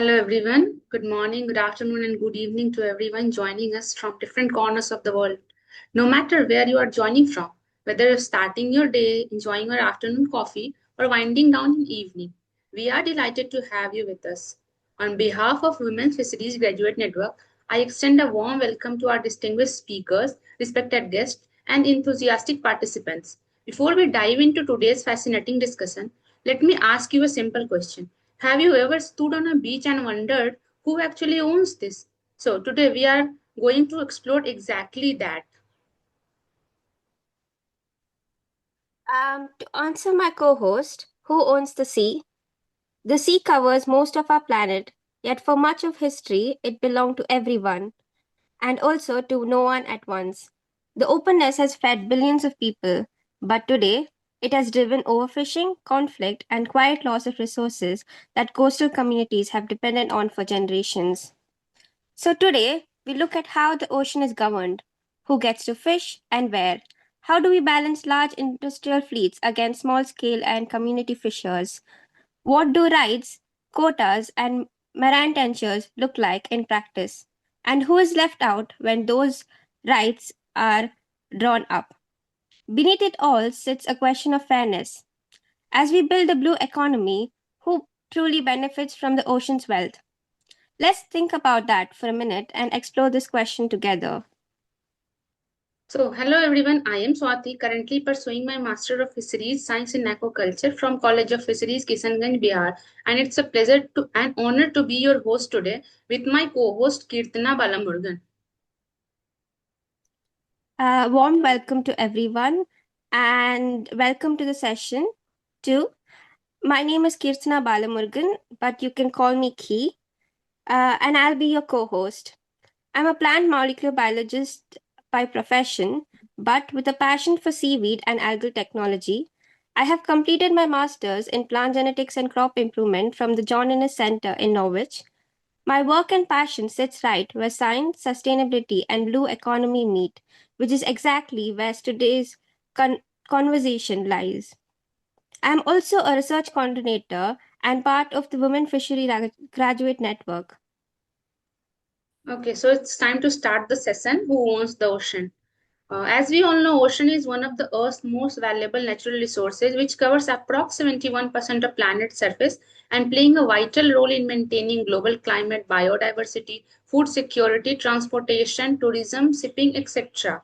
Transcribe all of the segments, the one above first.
Hello everyone. Good morning, good afternoon, and good evening to everyone joining us from different corners of the world. No matter where you are joining from, whether you're starting your day, enjoying your afternoon coffee, or winding down in evening, we are delighted to have you with us. On behalf of Women's Fisheries Graduate Network, I extend a warm welcome to our distinguished speakers, respected guests, and enthusiastic participants. Before we dive into today's fascinating discussion, let me ask you a simple question. Have you ever stood on a beach and wondered who actually owns this? So, today we are going to explore exactly that. To answer my co-host, who owns the sea covers most of our planet, yet for much of history, it belonged to everyone, and also to no one at once. The openness has fed billions of people, but today, it has driven overfishing, conflict, and quiet loss of resources that coastal communities have depended on for generations. So today, we look at how the ocean is governed, who gets to fish and where. How do we balance large industrial fleets against small scale and community fishers? What do rights, quotas, and marine tensures look like in practice? And who is left out when those rights are drawn up? Beneath it all sits a question of fairness. As we build a blue economy, who truly benefits from the ocean's wealth? Let's think about that for a minute and explore this question together. So, hello everyone. I am Swati, currently pursuing my Master of Fisheries Science in Aquaculture from College of Fisheries, Kishanganj, Bihar. And it's a pleasure to and honor to be your host today with my co-host Kirtana Balamurgan. Warm welcome to everyone and welcome to the session too. My name is Kirtana Balamurgan, but you can call me Ki, and I'll be your co-host. I'm a plant molecular biologist by profession, but with a passion for seaweed and algal technology. I have completed my master's in plant genetics and crop improvement from the John Innes Center in Norwich. My work and passion sits right where science, sustainability, and blue economy meet, which is exactly where today's conversation lies. I am also a research coordinator and part of the Women Fishery Graduate Network. Okay, so it's time to start the session. Who owns the ocean? As we all know, ocean is one of the Earth's most valuable natural resources, which covers approximately 71% of planet's surface and playing a vital role in maintaining global climate, biodiversity, food security, transportation, tourism, shipping, etc.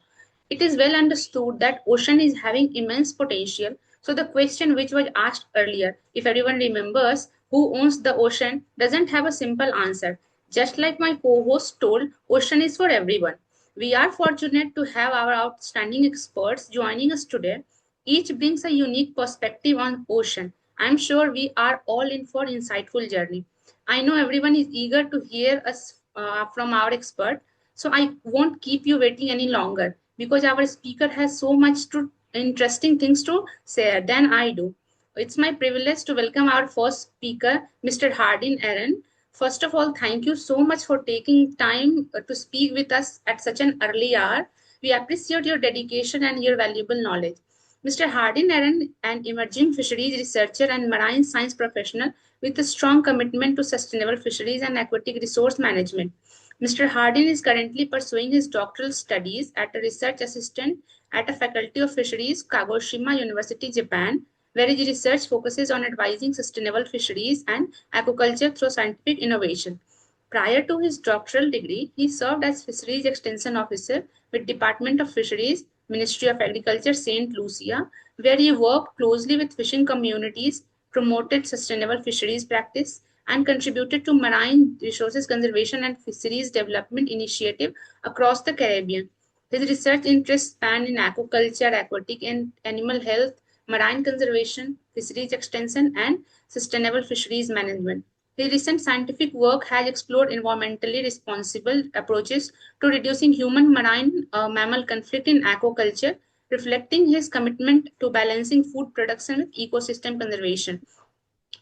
It is well understood that ocean is having immense potential. So the question which was asked earlier, if everyone remembers, who owns the ocean, doesn't have a simple answer. Just like my co-host told, ocean is for everyone. We are fortunate to have our outstanding experts joining us today. Each brings a unique perspective on ocean. I'm sure we are all in for insightful journey. I know everyone is eager to hear us from our expert, so I won't keep you waiting any longer because our speaker has so much to interesting things to say than I do. It's my privilege to welcome our first speaker, Mr. Hardin Aaron. First of all, thank you so much for taking time to speak with us at such an early hour. We appreciate your dedication and your valuable knowledge. Mr. Hardin Aaron, an emerging fisheries researcher and marine science professional with a strong commitment to sustainable fisheries and aquatic resource management. Mr. Hardin is currently pursuing his doctoral studies as a research assistant at a faculty of fisheries, Kagoshima University, Japan, where his research focuses on advising sustainable fisheries and aquaculture through scientific innovation. Prior to his doctoral degree, he served as Fisheries Extension Officer with Department of Fisheries, Ministry of Agriculture, St. Lucia, where he worked closely with fishing communities, promoted sustainable fisheries practice, and contributed to marine resources conservation and fisheries development initiative across the Caribbean. His research interests span in aquaculture, aquatic and animal health, marine conservation, fisheries extension, and sustainable fisheries management. His recent scientific work has explored environmentally responsible approaches to reducing human marine mammal conflict in aquaculture, reflecting his commitment to balancing food production with ecosystem conservation.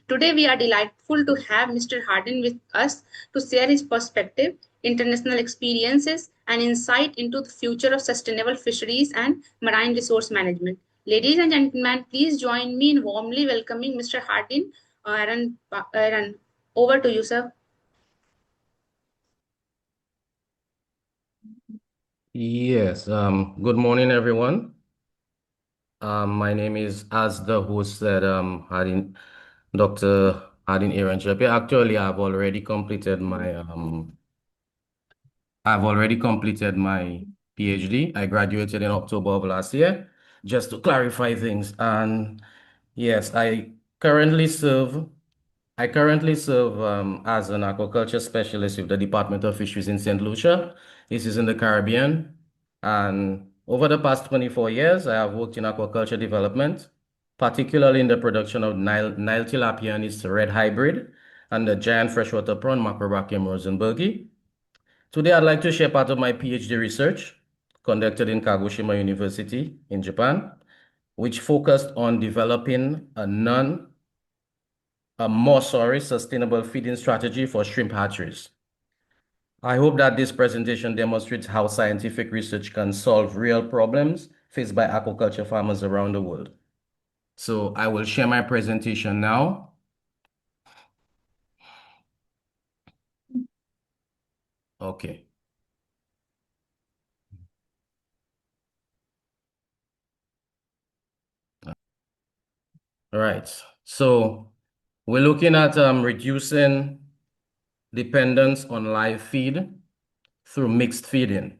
Today, we are delightful to have Mr. Hardin with us to share his perspective, international experiences, and insight into the future of sustainable fisheries and marine resource management. Ladies and gentlemen, please join me in warmly welcoming Mr. Hardin Aaron. Aaron, over to you, sir. Yes, good morning, everyone. My name is, as the host said, Dr. Hardin Aaron. Actually, I've already completed my PhD. I graduated in October of last year, just to clarify things. And yes, currently serve I currently serve as an aquaculture specialist with the Department of Fisheries in St. Lucia. This is in the Caribbean. And over the past 24 years, I have worked in aquaculture development, particularly in the production of Nile tilapia and its red hybrid, and the giant freshwater prawn, Macrobrachium rosenbergi. Today, I'd like to share part of my PhD research conducted in Kagoshima University in Japan, which focused on developing a more sustainable feeding strategy for shrimp hatcheries. I hope that this presentation demonstrates how scientific research can solve real problems faced by aquaculture farmers around the world. So I will share my presentation now. Okay. All right. So we're looking at reducing dependence on live feed through mixed feeding.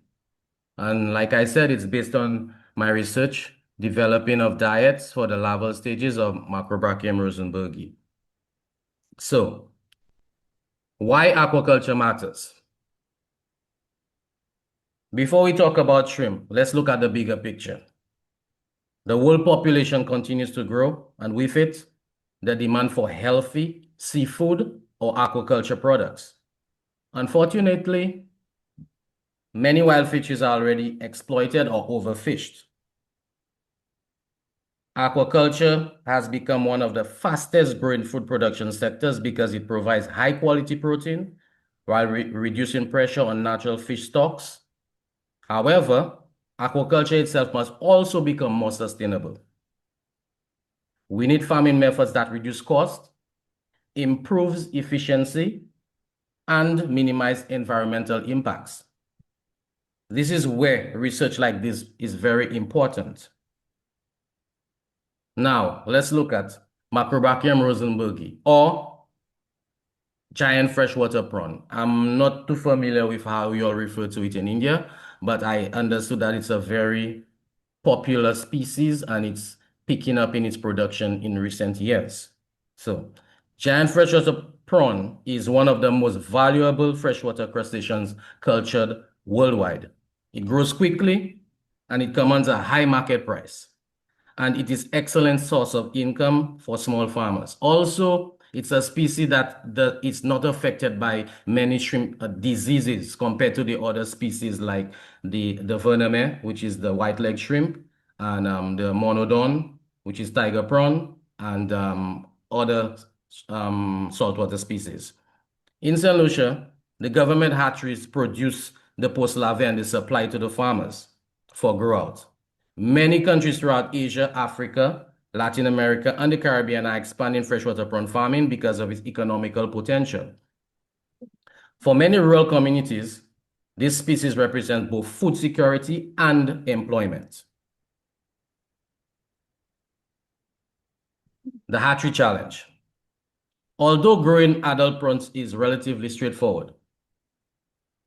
And like I said, it's based on my research developing of diets for the larval stages of Macrobrachium rosenbergi. So, why aquaculture matters? Before we talk about shrimp, let's look at the bigger picture. The world population continues to grow, and with it, the demand for healthy seafood or aquaculture products. Unfortunately, many wild fishes are already exploited or overfished. Aquaculture has become one of the fastest growing food production sectors because it provides high quality protein while reducing pressure on natural fish stocks. However, aquaculture itself must also become more sustainable. We need farming methods that reduce cost, improves efficiency, and minimize environmental impacts. This is where research like this is very important. Now, let's look at Macrobrachium rosenbergi, or giant freshwater prawn. I'm not too familiar with how you all refer to it in India, but I understood that it's a very popular species and it's picking up in its production in recent years. So, giant freshwater prawn is one of the most valuable freshwater crustaceans cultured worldwide. It grows quickly and it commands a high market price, and it is excellent source of income for small farmers. Also, it's a species that is not affected by many shrimp diseases compared to the other species like the vername, which is the white-leg shrimp, and the monodon, which is tiger prawn, and other saltwater species. In St. Lucia, the government hatcheries produce the post larvae and they supply to the farmers for grow-out. Many countries throughout Asia, Africa, Latin America, and the Caribbean are expanding freshwater prawn farming because of its economical potential. For many rural communities, this species represents both food security and employment. The hatchery challenge. Although growing adult prawns is relatively straightforward,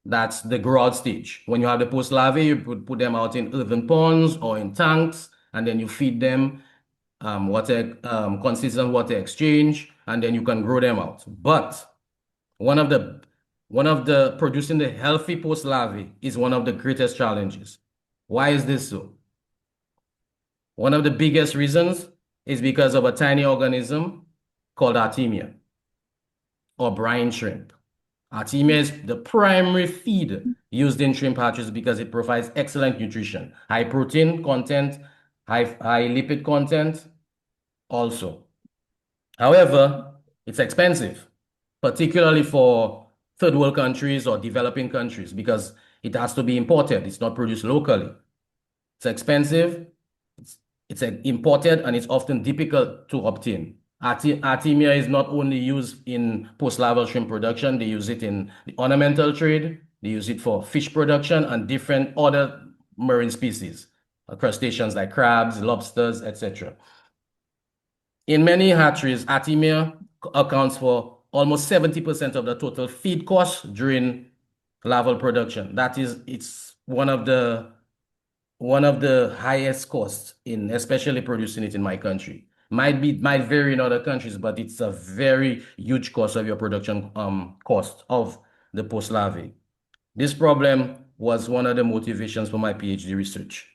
that's the grow out stage. When you have the post larvae, you put them out in earthen ponds or in tanks, and then you feed them consistent water exchange, and then you can grow them out. But one of the producing the healthy post larvae is one of the greatest challenges. Why is this so? One of the biggest reasons is because of a tiny organism called Artemia or brine shrimp. Artemia is the primary feed used in shrimp hatcheries because it provides excellent nutrition, high protein content, high lipid content also. However, it's expensive, particularly for third world countries or developing countries because it has to be imported. It's not produced locally. It's expensive, it's imported, and it's often difficult to obtain. Artemia is not only used in post-larval shrimp production, they use it in the ornamental trade, they use it for fish production and different other marine species, crustaceans like crabs, lobsters, etc. In many hatcheries, Artemia accounts for almost 70% of the total feed costs during larval production. It's one of the highest costs in especially producing it in my country. Might vary in other countries, but it's a very huge cost of your production cost of the post larvae. This problem was one of the motivations for my PhD research.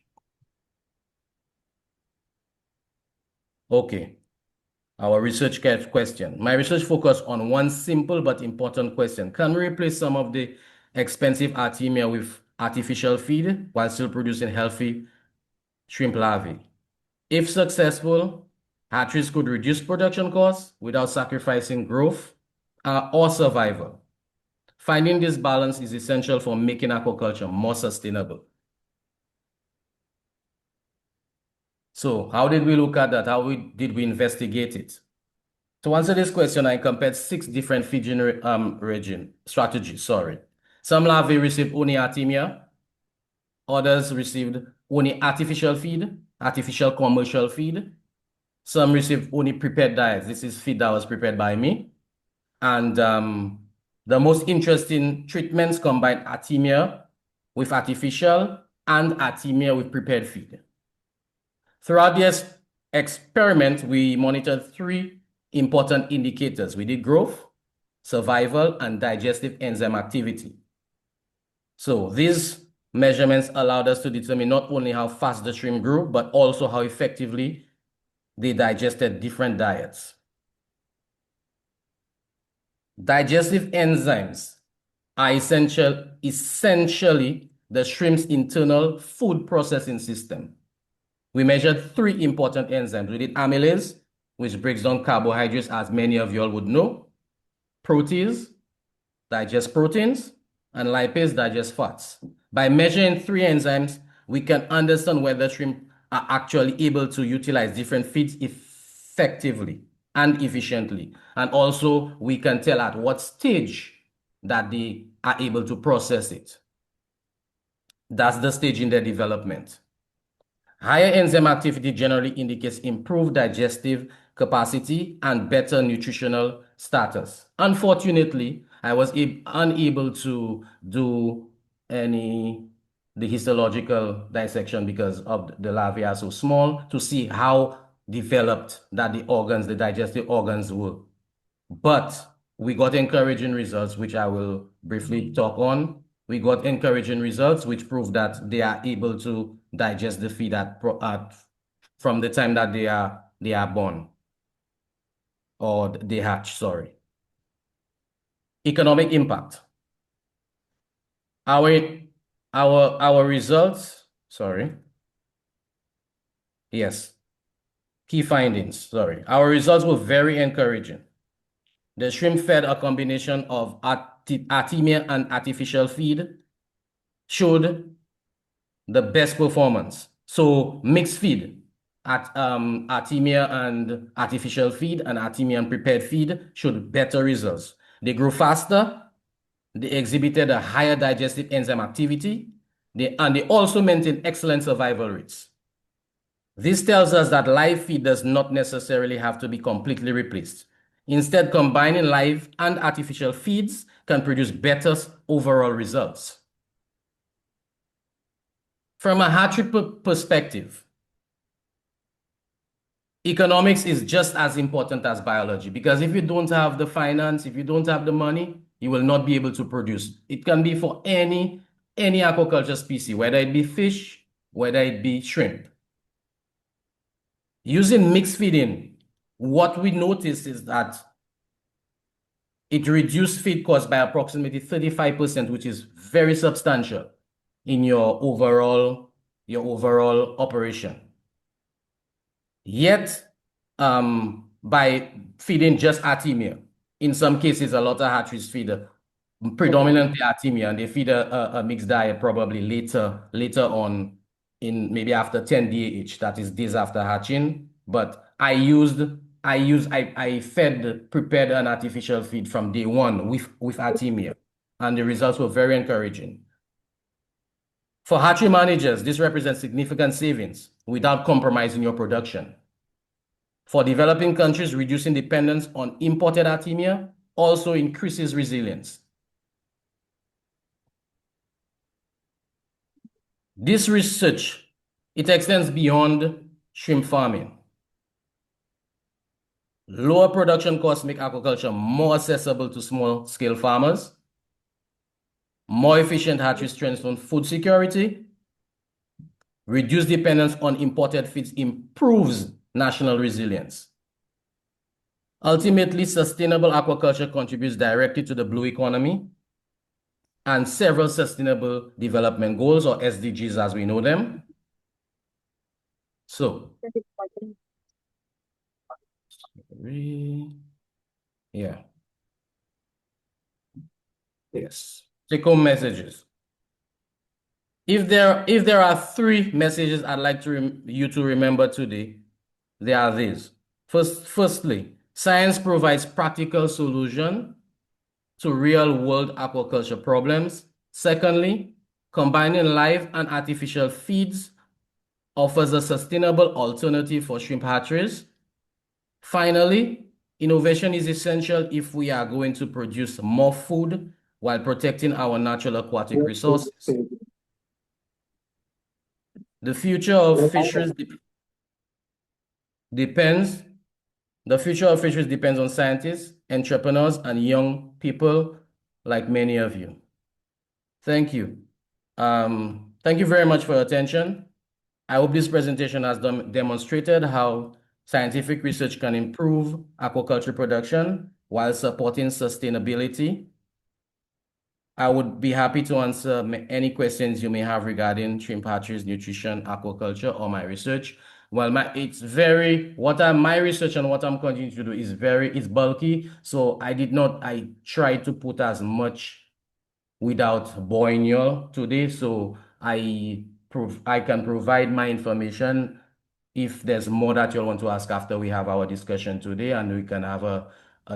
Okay, our research question. My research focused on one simple but important question. Can we replace some of the expensive Artemia with artificial feed while still producing healthy shrimp larvae? If successful, hatcheries could reduce production costs without sacrificing growth or survival. Finding this balance is essential for making aquaculture more sustainable. So how did we look at that? Did we investigate it? To answer this question, I compared 6 different feeding regime strategies. Some larvae received only Artemia. Others received only artificial feed, artificial commercial feed. Some received only prepared diets. This is feed that was prepared by me. And the most interesting treatments combine Artemia with artificial and Artemia with prepared feed. Throughout this experiment, we monitored 3 important indicators. We did growth, survival, and digestive enzyme activity. So these measurements allowed us to determine not only how fast the shrimp grew, but also how effectively they digested different diets. Digestive enzymes are essentially the shrimp's internal food processing system. We measured 3 important enzymes. We did amylase, which breaks down carbohydrates, as many of you all would know, protease, digest proteins, and lipase, digest fats. By measuring 3 enzymes, we can understand whether shrimp are actually able to utilize different feeds effectively and efficiently. And also, we can tell at what stage that they are able to process it. That's the stage in their development. Higher enzyme activity generally indicates improved digestive capacity and better nutritional status. Unfortunately, I was unable to do the histological dissection because of the larvae are so small to see how developed that the digestive organs were. But we got encouraging results, which I will briefly talk on. We got encouraging results which prove that they are able to digest the feed from the time that they are born or they hatch, sorry. Economic impact. Our results, sorry. Yes. Key findings, sorry. Our results were very encouraging. The shrimp fed a combination of Artemia and artificial feed showed the best performance. So mixed feed, Artemia and artificial feed and Artemia and prepared feed showed better results. They grew faster, they exhibited a higher digestive enzyme activity, and they also maintained excellent survival rates. This tells us that live feed does not necessarily have to be completely replaced. Instead, combining live and artificial feeds can produce better overall results. From a hatchery perspective, economics is just as important as biology, because if you don't have the finance, if you don't have the money, you will not be able to produce. It can be for any aquaculture species, whether it be fish, whether it be shrimp. Using mixed feeding, what we noticed is that it reduced feed costs by approximately 35%, which is very substantial in your overall operation. Yet, by feeding just Artemia, in some cases, a lot of hatcheries feed predominantly Artemia, and they feed a mixed diet probably later on, in maybe after 10 DAH, that is days after hatching. But I prepared an artificial feed from day one with Artemia, and the results were very encouraging. For hatchery managers, this represents significant savings without compromising your production. For developing countries, reducing dependence on imported Artemia also increases resilience. This research, it extends beyond shrimp farming. Lower production costs make aquaculture more accessible to small-scale farmers. More efficient hatcheries strengthen food security. Reduced dependence on imported feeds improves national resilience. Ultimately, sustainable aquaculture contributes directly to the blue economy and several sustainable development goals, or SDGs as we know them. So, yeah. Yes. Take-home messages. If there are 3 messages I'd like you to remember today, they are these. Firstly, science provides practical solution to real-world aquaculture problems. Secondly, combining live and artificial feeds offers a sustainable alternative for shrimp hatcheries. Finally, innovation is essential if we are going to produce more food while protecting our natural aquatic resources. The future of fisheries depends on scientists, entrepreneurs, and young people like many of you. Thank you. Thank you very much for your attention. I hope this presentation has demonstrated how scientific research can improve aquaculture production while supporting sustainability. I would be happy to answer any questions you may have regarding shrimp hatcheries, nutrition, aquaculture, or my research. Well, my research and what I'm continuing to do is bulky. So I tried to put as much without boring you all today. So I can provide my information if there's more that you'll want to ask after we have our discussion today, and we can have a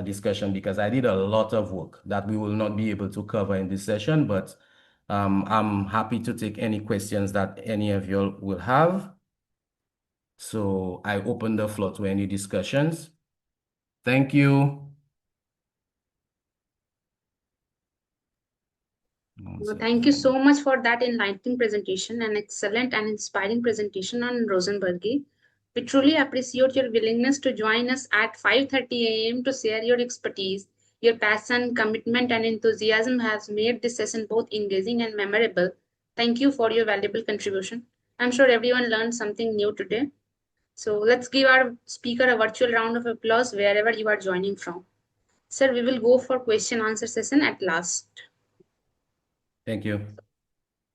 discussion, because I did a lot of work that we will not be able to cover in this session, but I'm happy to take any questions that any of you will have. So I open the floor to any discussions. Thank you. Well, thank you so much for that enlightening presentation, an excellent and inspiring presentation on Rosenberg. We truly appreciate your willingness to join us at 5:30 a.m. to share your expertise. Your passion, commitment, and enthusiasm has made this session both engaging and memorable. Thank you for your valuable contribution. I'm sure everyone learned something new today. So let's give our speaker a virtual round of applause wherever you are joining from. Sir, we will go for question answer session at last. Thank you.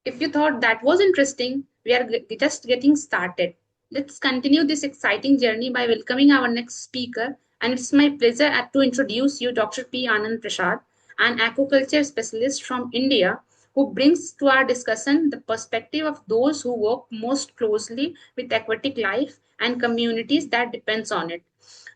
If you thought that was interesting, we are just getting started. Let's continue this exciting journey by welcoming our next speaker. And it's my pleasure to introduce you Dr. P. Anand Prasad, an aquaculture specialist from India, who brings to our discussion the perspective of those who work most closely with aquatic life and communities that depends on it.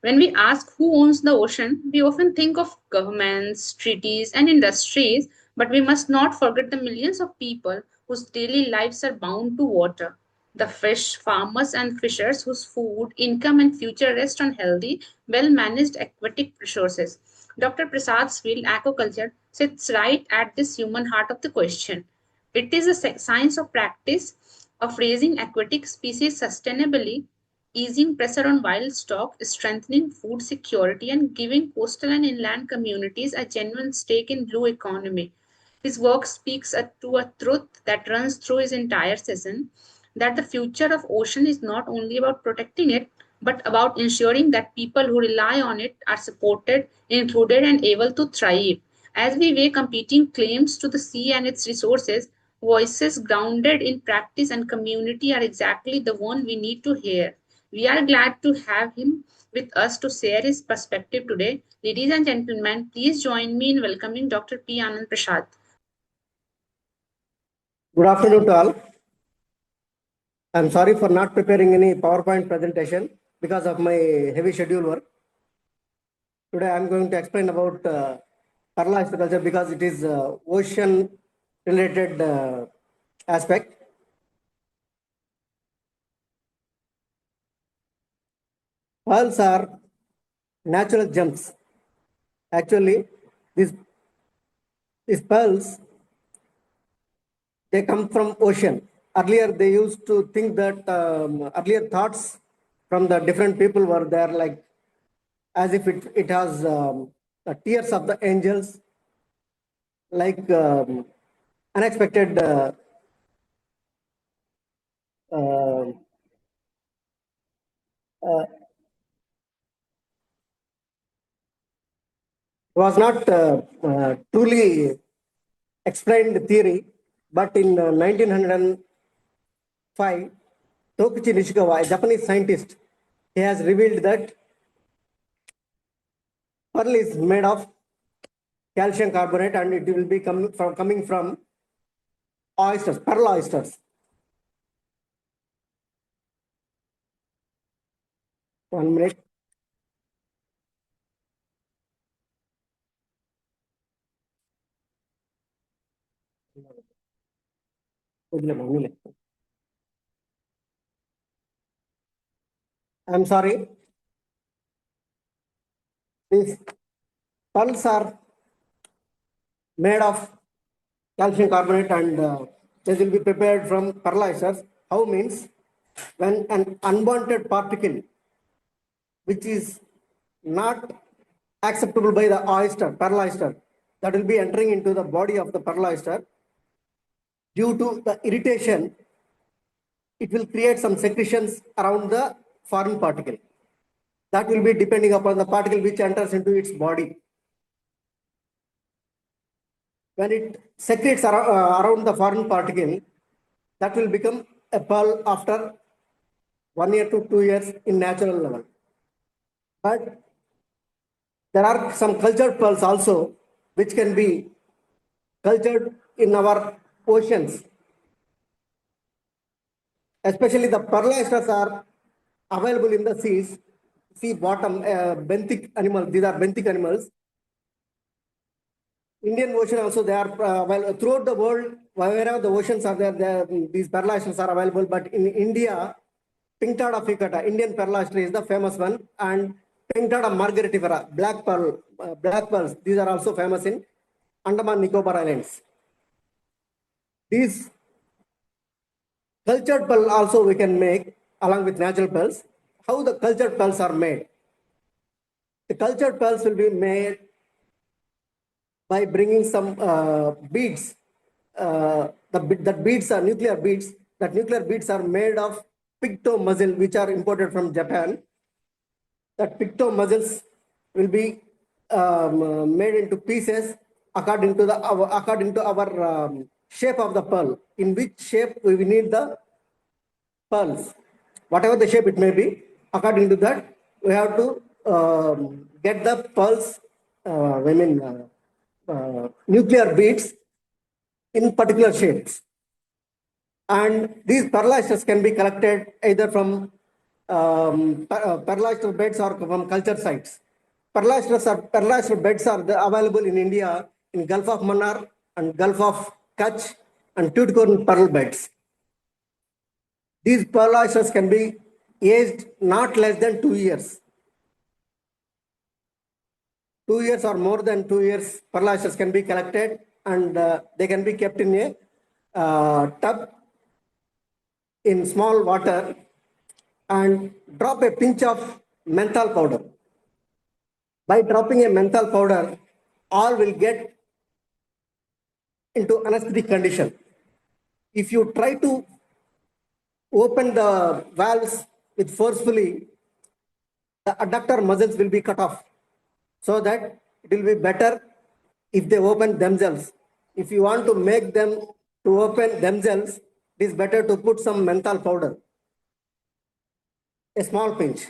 When we ask who owns the ocean, we often think of governments, treaties, and industries, but we must not forget the millions of people whose daily lives are bound to water. the fish farmers and fishers whose food, income, and future rest on healthy, well-managed aquatic resources. Dr. Prasad's field, aquaculture, sits right at this human heart of the question. It is a science of practice of raising aquatic species sustainably, easing pressure on wild stock, strengthening food security, and giving coastal and inland communities a genuine stake in blue economy. His work speaks to a truth that runs through his entire session, that the future of ocean is not only about protecting it, but about ensuring that people who rely on it are supported, included, and able to thrive. As we weigh competing claims to the sea and its resources, voices grounded in practice and community are exactly the one we need to hear. We are glad to have him with us to share his perspective today. Ladies and gentlemen, please join me in welcoming Dr. P. Anand Prasad. Good afternoon to all. I'm sorry for not preparing any PowerPoint presentation because of my heavy schedule work. Today I'm going to explain about pearl aquaculture because it is ocean related aspect. Pearls are natural gems. Actually, these pearls, they come from ocean. Earlier, they used to think that earlier thoughts from the different people were there, like as if it has the tears of the angels, like unexpected uh, was not truly explained theory, but in 1905, Tokuchi Nishikawa, a Japanese scientist, he has revealed that pearl is made of calcium carbonate and it will be coming from oysters, pearl oysters. One minute. I'm sorry. These pearls are made of calcium carbonate and they will be prepared from pearl oysters. How means when an unwanted particle which is not acceptable by the oyster, pearl oyster, that will be entering into the body of the pearl oyster. Due to the irritation, it will create some secretions around the foreign particle. That will be depending upon the particle which enters into its body. When it secretes around the foreign particle, that will become a pearl after 1 year to 2 years in natural level. But there are some cultured pearls also, which can be cultured in our oceans. Especially the pearl oysters are available in the seas, sea bottom, benthic animals. These are benthic animals. Indian Ocean also, they are throughout the world, wherever the oceans are there, these pearl oysters are available. But in India, Pinctada ficata, Indian pearl oyster is the famous one, and Pinctada margaritifera, black pearls, these are also famous in Andaman Nicobar Islands. These cultured pearl also we can make along with natural pearls. How the cultured pearls are made? The cultured pearls will be made by bringing some beads. That beads are nuclear beads. That nuclear beads are made of pigto mussel, which are imported from Japan. That pigto mussels will be made into pieces according to our shape of the pearl. In which shape we need the pearls, whatever the shape it may be. According to that, we have to get the pearls. Nuclear beads in particular shapes. And these pearl oysters can be collected either from pearl oyster beds or from culture sites. Pearl oyster beds are available in India in Gulf of Mannar and Gulf of Kutch and Tuticorin pearl beds. These pearl oysters can be aged not less than 2 years. 2 years or more than 2 years, pearl oysters can be collected, and they can be kept in a tub in small water, and drop a pinch of menthol powder. By dropping a menthol powder, all will get into anesthetic condition. If you try to open the valves with forcefully, the adductor muscles will be cut off, so that it will be better if they open themselves. If you want to make them to open themselves, it is better to put some menthol powder, a small pinch.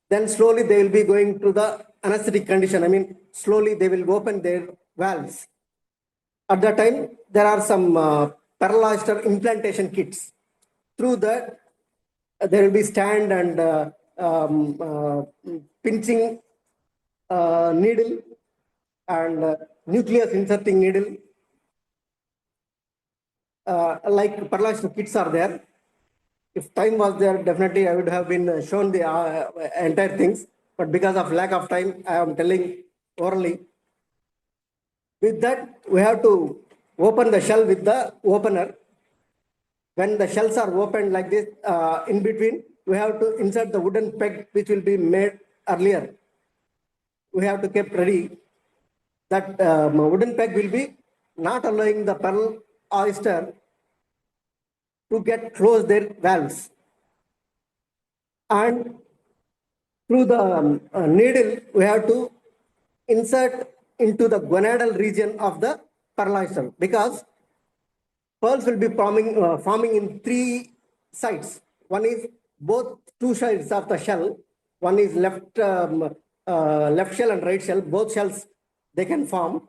Then slowly they will be going to the anesthetic condition. I mean, slowly they will open their valves. At that time, there are some pearl oyster implantation kits. Through that, there will be stand and pinching needle and nucleus inserting needle. Like pearl oyster kits are there. If time was there, definitely I would have been shown the entire things. But because of lack of time, I am telling orally. With that, we have to open the shell with the opener. When the shells are opened like this, in between, we have to insert the wooden peg which will be made earlier. We have to keep ready. That wooden peg will be not allowing the pearl oyster to get close their valves. And through the needle, we have to insert into the gonadal region of the pearl oyster, because pearls will be forming in 3 sides. One is both 2 sides of the shell. One is left shell and right shell. Both shells they can form.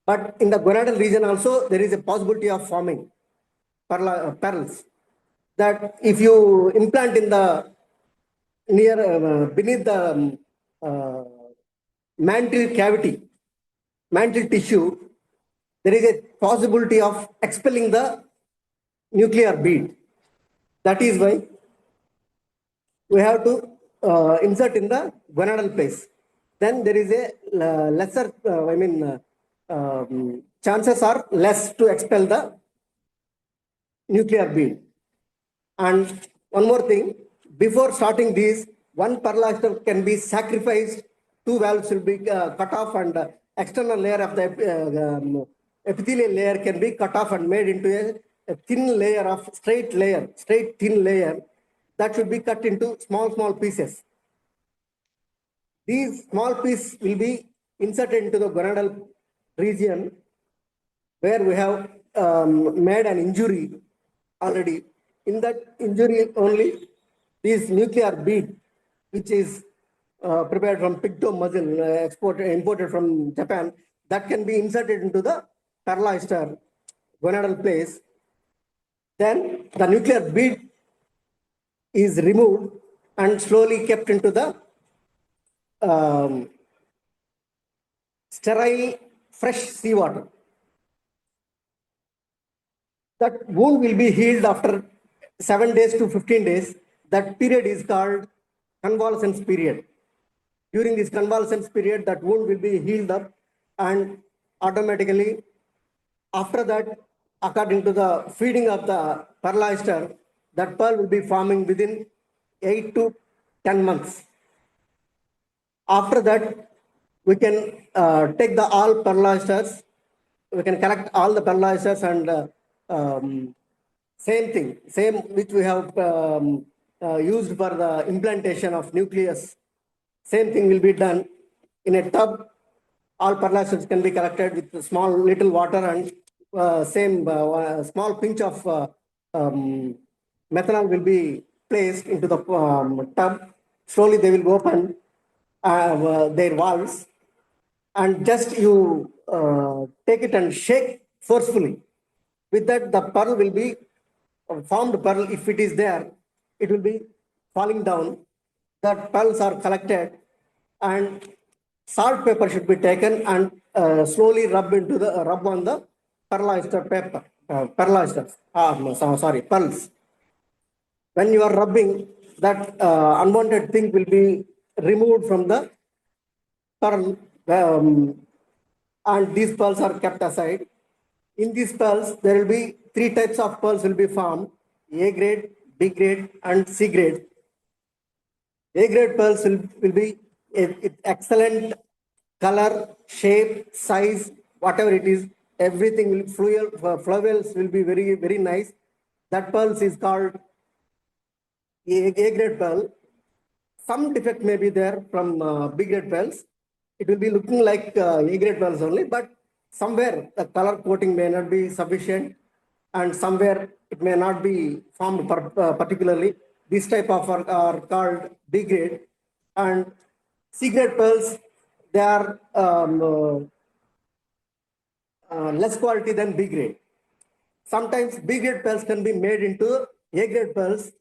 But in the gonadal region also, there is a possibility of forming pearls. That if you implant in the beneath the mantle cavity, mantle tissue, there is a possibility of expelling the nuclear bead. That is why we have to insert in the gonadal place. Then there is a lesser, chances are less to expel the nuclear bead. And one more thing, before starting these, one pearl oyster can be sacrificed, 2 valves will be cut off, and external layer of the epithelial layer can be cut off and made into a thin layer of straight thin layer that should be cut into small pieces. These small pieces will be inserted into the gonadal region where we have made an injury already. In that injury only, this nuclear bead, which is prepared from pigtail muscle, imported from Japan, that can be inserted into the pearl oyster gonadal place. Then the nuclear bead is removed and slowly kept into the sterile, fresh seawater. That wound will be healed after 7 days to 15 days. That period is called convalescence period. During this convalescence period, that wound will be healed up, and automatically after that, according to the feeding of the pearl oyster, that pearl will be forming within 8 to 10 months. After that, we can take the all pearl oysters. We can collect all the pearl oysters and same which we have used for the implantation of nucleus. Same thing will be done in a tub. All pearl oysters can be collected with small little water and small pinch of methanol will be placed into the tub. Slowly they will open their valves, and just you take it and shake forcefully. With that, the pearl will be formed pearl. If it is there, it will be falling down. The pearls are collected, and salt paper should be taken and slowly rub on the pearl oyster paper, pearls. when you are rubbing, that unwanted thing will be removed from the pearl, and these pearls are kept aside. In these pearls, there will be three types of pearls will be formed: A grade, B grade, and C grade. A grade pearls will be excellent color, shape, size, whatever it is, everything will flowels will be very, very nice. That pearls is called A grade pearl. Some defect may be there from B grade pearls. It will be looking like A grade pearls only, but somewhere the color coating may not be sufficient, and somewhere it may not be formed particularly. This type of are called B grade, and C grade pearls, they are less quality than B grade. Sometimes B grade pearls can be made into A grade pearls.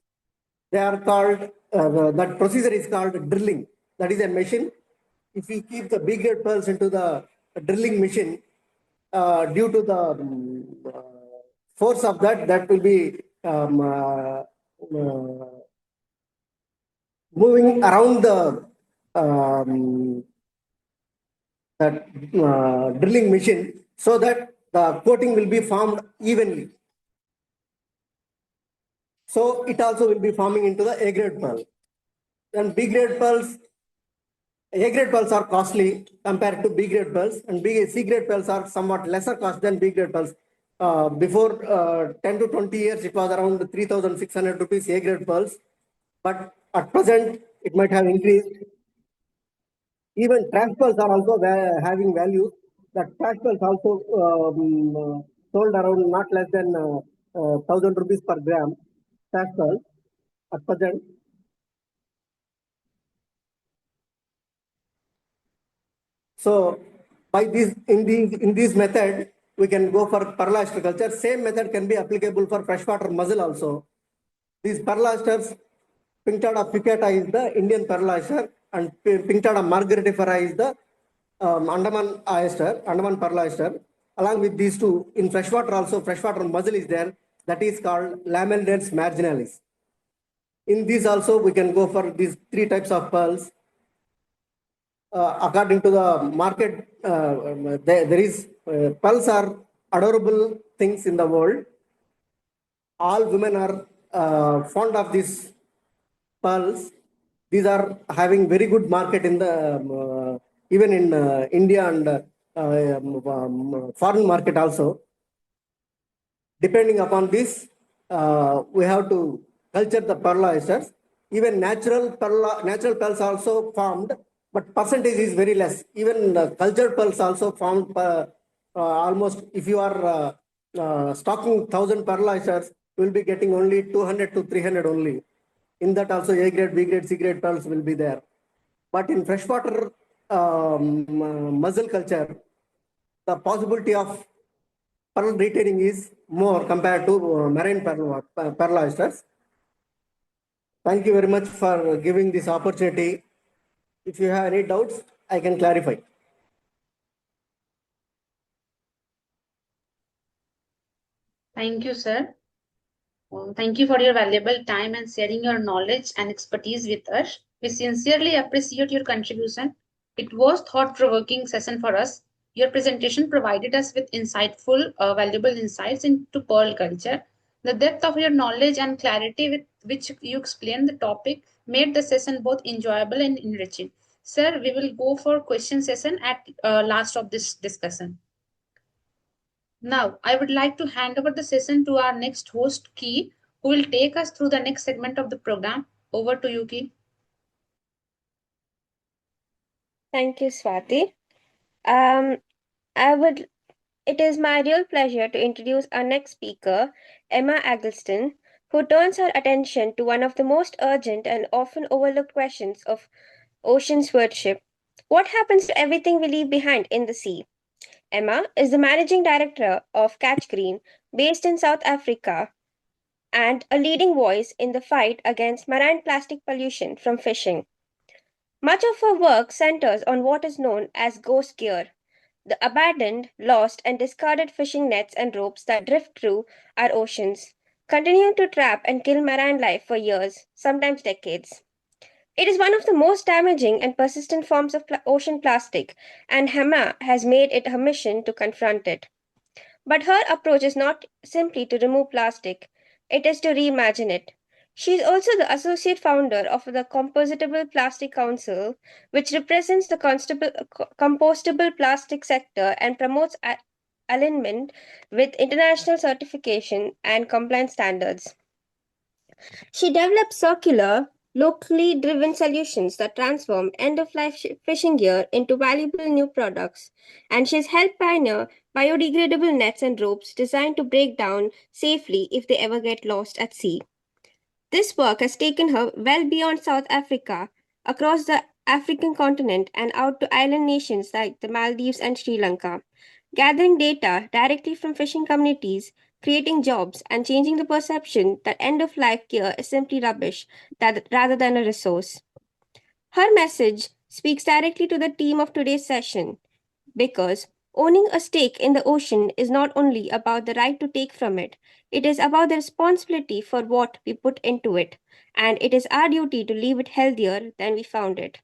They are called, that procedure is called drilling. That is a machine. If we keep the B grade pearls into the drilling machine, due to the force of that will be moving around the um, that drilling machine, so that the coating will be formed evenly. So it also will be forming into the A grade pearl. And B grade pearls, A grade pearls are costly compared to B grade pearls, and C grade pearls are somewhat lesser cost than B grade pearls. Before 10 to 20 years, it was around 3,600 rupees A grade pearls, but at present it might have increased. Even trash pearls are also having value. The trash pearls also sold around not less than 1,000 rupees per gram. Trash pearls at present. So by this in this method, we can go for pearl oyster culture. Same method can be applicable for freshwater mussel also. These pearl oysters, Pinctada pipata is the Indian pearl oyster, and Pinctada margaritifera is the Andaman oyster, Andaman pearl oyster. Along with these two, in freshwater also, freshwater mussel is there. That is called Lamellidens marginalis. In these also, we can go for these three types of pearls. According to the market, there is pearls are adorable things in the world. All women are fond of these pearls. These are having very good market in the even in India and foreign market also. Depending upon this, we have to culture the pearl oysters. Even natural pearls also formed, but percentage is very less. Even cultured pearls also formed almost. If you are stocking 1,000 pearl oysters, you will be getting only 200 to 300 only. In that also A grade, B grade, C grade pearls will be there. But in freshwater mussel culture, the possibility of pearl retaining is more compared to marine pearl oysters. Thank you very much for giving this opportunity. If you have any doubts, I can clarify. Thank you, sir. Thank you for your valuable time and sharing your knowledge and expertise with us. We sincerely appreciate your contribution. It was thought-provoking session for us. Your presentation provided us with insightful, valuable insights into pearl culture. The depth of your knowledge and clarity with which you explained the topic made the session both enjoyable and enriching. Sir, we will go for question session at last of this discussion. Now, I would like to hand over the session to our next host, Key, who will take us through the next segment of the program. Over to you, Key. Thank you, Swati. It is my real pleasure to introduce our next speaker, Emma Algotsson, who turns her attention to one of the most urgent and often overlooked questions of ocean stewardship. What happens to everything we leave behind in the sea? Emma is the managing director of Catch Green, based in South Africa, and a leading voice in the fight against marine plastic pollution from fishing. Much of her work centers on what is known as ghost gear, the abandoned, lost, and discarded fishing nets and ropes that drift through our oceans. continuing to trap and kill marine life for years, sometimes decades. It is one of the most damaging and persistent forms of ocean plastic, and Hema has made it her mission to confront it. But her approach is not simply to remove plastic, it is to reimagine it. She is also the associate founder of the Compostable Plastic Council, which represents the compostable plastic sector and promotes alignment with international certification and compliance standards. She developed circular, locally driven solutions that transform end of life fishing gear into valuable new products, and she's helped pioneer biodegradable nets and ropes designed to break down safely if they ever get lost at sea. This work has taken her well beyond South Africa, across the African continent, and out to island nations like the Maldives and Sri Lanka, gathering data directly from fishing communities, creating jobs, and changing the perception that end of life gear is simply rubbish rather than a resource. Her message speaks directly to the theme of today's session because owning a stake in the ocean is not only about the right to take from it, it is about the responsibility for what we put into it, and it is our duty to leave it healthier than we found it.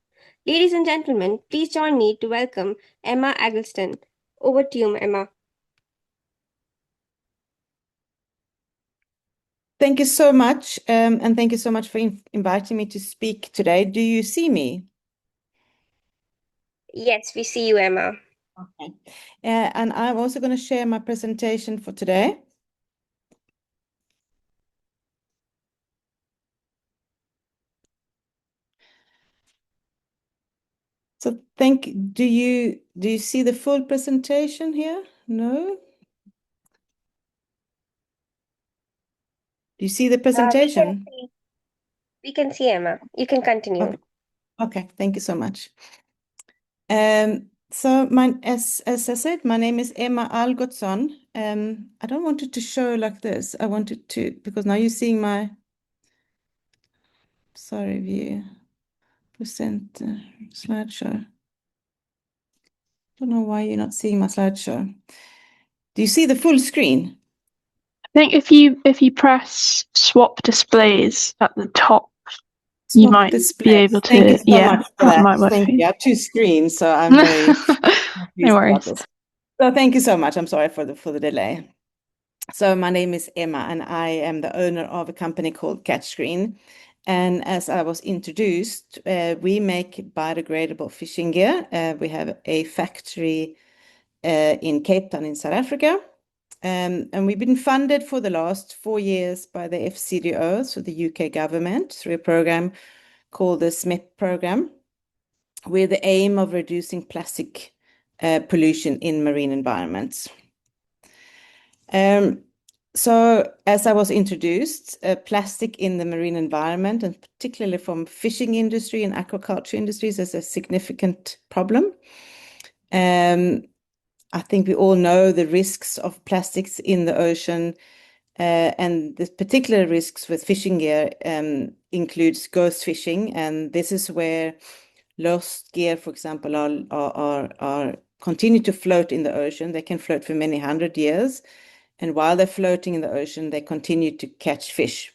Ladies and gentlemen, please join me to welcome Emma Aggleston. Over to you, Emma. Thank you so much, and thank you so much for inviting me to speak today. Do you see me? Yes, we see you, Emma. Okay. And I'm also going to share my presentation for today. So do you see the full presentation here? No? Do you see the presentation? We can see, Emma. You can continue. Okay, thank you so much. So as I said, my name is Emma Algotsson. I don't want it to show like this. I wanted to, because now you're seeing my, sorry, view, present slideshow. Don't know why you're not seeing my slideshow. Do you see the full screen? I think if you press swap displays at the top, you might be able to. Thank you so much for that. Might work Thank for you. you. I have two screens, so I'm very No worries. So thank you so much. I'm sorry for the delay. So my name is Emma, and I am the owner of a company called CatchScreen. And as I was introduced, we make biodegradable fishing gear. We have a factory in Cape Town in South Africa. And we've been funded for the last 4 years by the FCDO, so the UK government, through a program called the SMIP program, with the aim of reducing plastic pollution in marine environments. So as I was introduced, plastic in the marine environment, and particularly from fishing industry and aquaculture industries, is a significant problem. I think we all know the risks of plastics in the ocean, and the particular risks with fishing gear includes ghost fishing, and this is where lost gear, for example, are continue to float in the ocean. They can float for many 100 years, and while they're floating in the ocean, they continue to catch fish,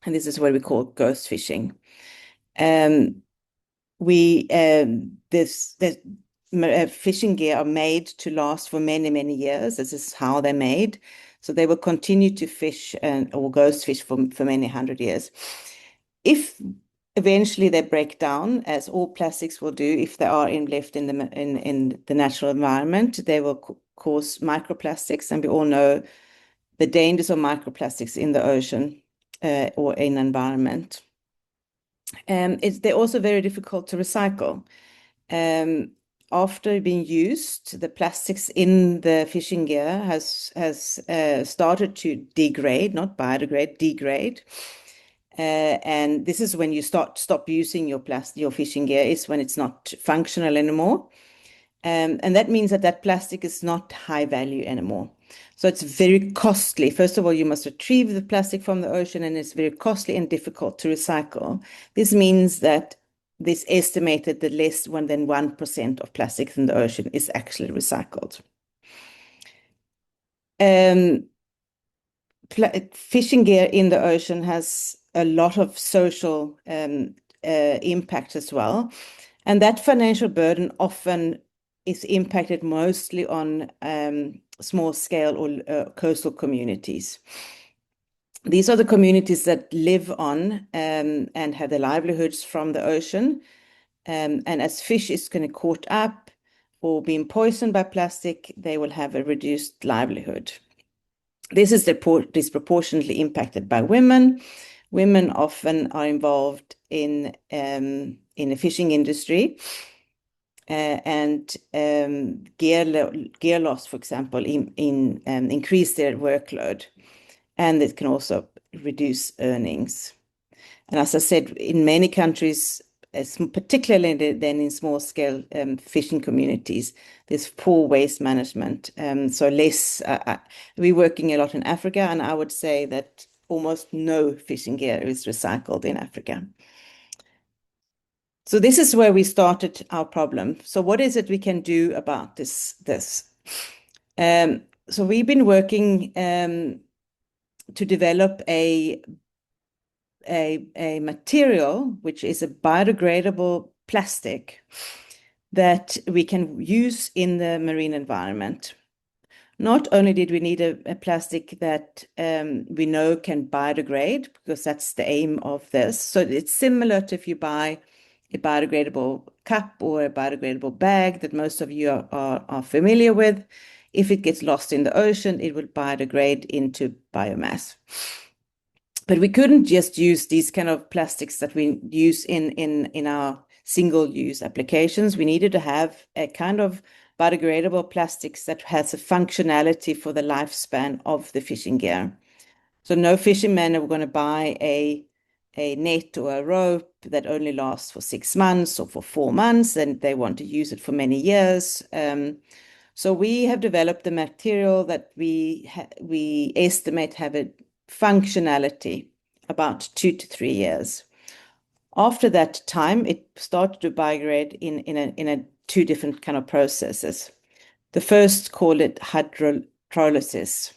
and this is what we call ghost fishing. Fishing gear are made to last for many, many years. This is how they're made. So they will continue to fish or ghost fish for many 100 years. If eventually they break down, as all plastics will do, if they are left in the natural environment, they will cause microplastics. And we all know the dangers of microplastics in the ocean or in environment. They're also very difficult to recycle. After being used, the plastics in the fishing gear has started to degrade, not biodegrade, degrade. And this is when you stop using your fishing gear, is when it's not functional anymore. And that means that plastic is not high value anymore. So it's very costly. First of all, you must retrieve the plastic from the ocean, and it's very costly and difficult to recycle. This means that this estimated that less than 1% of plastic in the ocean is actually recycled. fishing gear in the ocean has a lot of social impact as well. And that financial burden often is impacted mostly on small scale or coastal communities. These are the communities that live on and have their livelihoods from the ocean. And as fish is going to caught up or being poisoned by plastic, they will have a reduced livelihood. This is disproportionately impacted by women. Women often are involved in the fishing industry, and gear loss, for example, increase their workload, and it can also reduce earnings. And as I said, in many countries, particularly then in small-scale fishing communities, there's poor waste management. So we're working a lot in Africa, and I would say that almost no fishing gear is recycled in Africa. So this is where we started our problem. So what is it we can do about this? So we've been working to develop a material which is a biodegradable plastic that we can use in the marine environment. Not only did we need a plastic that we know can biodegrade, because that's the aim of this. So it's similar to if you buy a biodegradable cup or a biodegradable bag that most of you are familiar with. If it gets lost in the ocean, it will biodegrade into biomass. But we couldn't just use these kind of plastics that we use in our single-use applications. We needed to have a kind of biodegradable plastics that has a functionality for the lifespan of the fishing gear. So no fishermen are going to buy a net or a rope that only lasts for 6 months or for 4 months, and they want to use it for many years. So we have developed the material that we estimate have a functionality about 2 to 3 years. After that time, it started to biodegrade in two different kind of processes. The first, call it hydrolysis,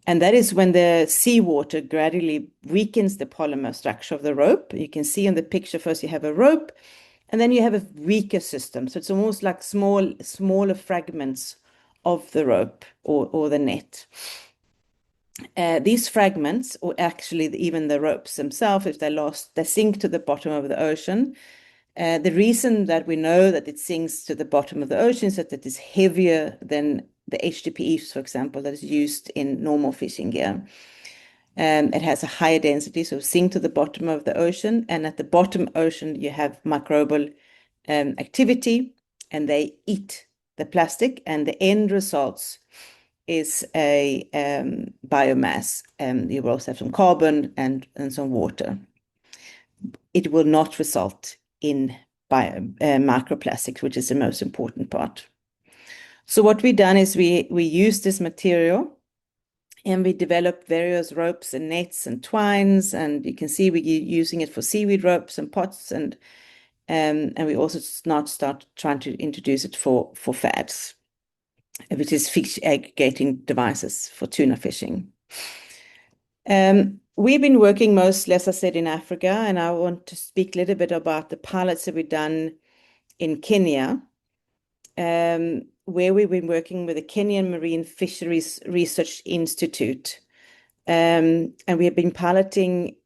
and that is when the seawater gradually weakens the polymer structure of the rope. You can see in the picture first you have a rope, and then you have a weaker system. So it's almost like smaller fragments of the rope or the net. These fragments, or actually even the ropes themselves, if they're lost, they sink to the bottom of the ocean. The reason that we know that it sinks to the bottom of the ocean is that it is heavier than the HDPE, for example, that is used in normal fishing gear. It has a higher density, so sink to the bottom of the ocean. And at the bottom ocean, you have microbial activity, and they eat the plastic, and the end results is a biomass. You will also have some carbon and some water. It will not result in microplastics, which is the most important part. So what we've done is we use this material, and we developed various ropes and nets and twines, and you can see we're using it for seaweed ropes and pots, and we also start trying to introduce it for FADs, which is fish aggregating devices for tuna fishing. We've been working mostly, as I said, in Africa, and I want to speak a little bit about the pilots that we've done in Kenya, where we've been working with the Kenyan Marine Fisheries Research Institute. And we have been piloting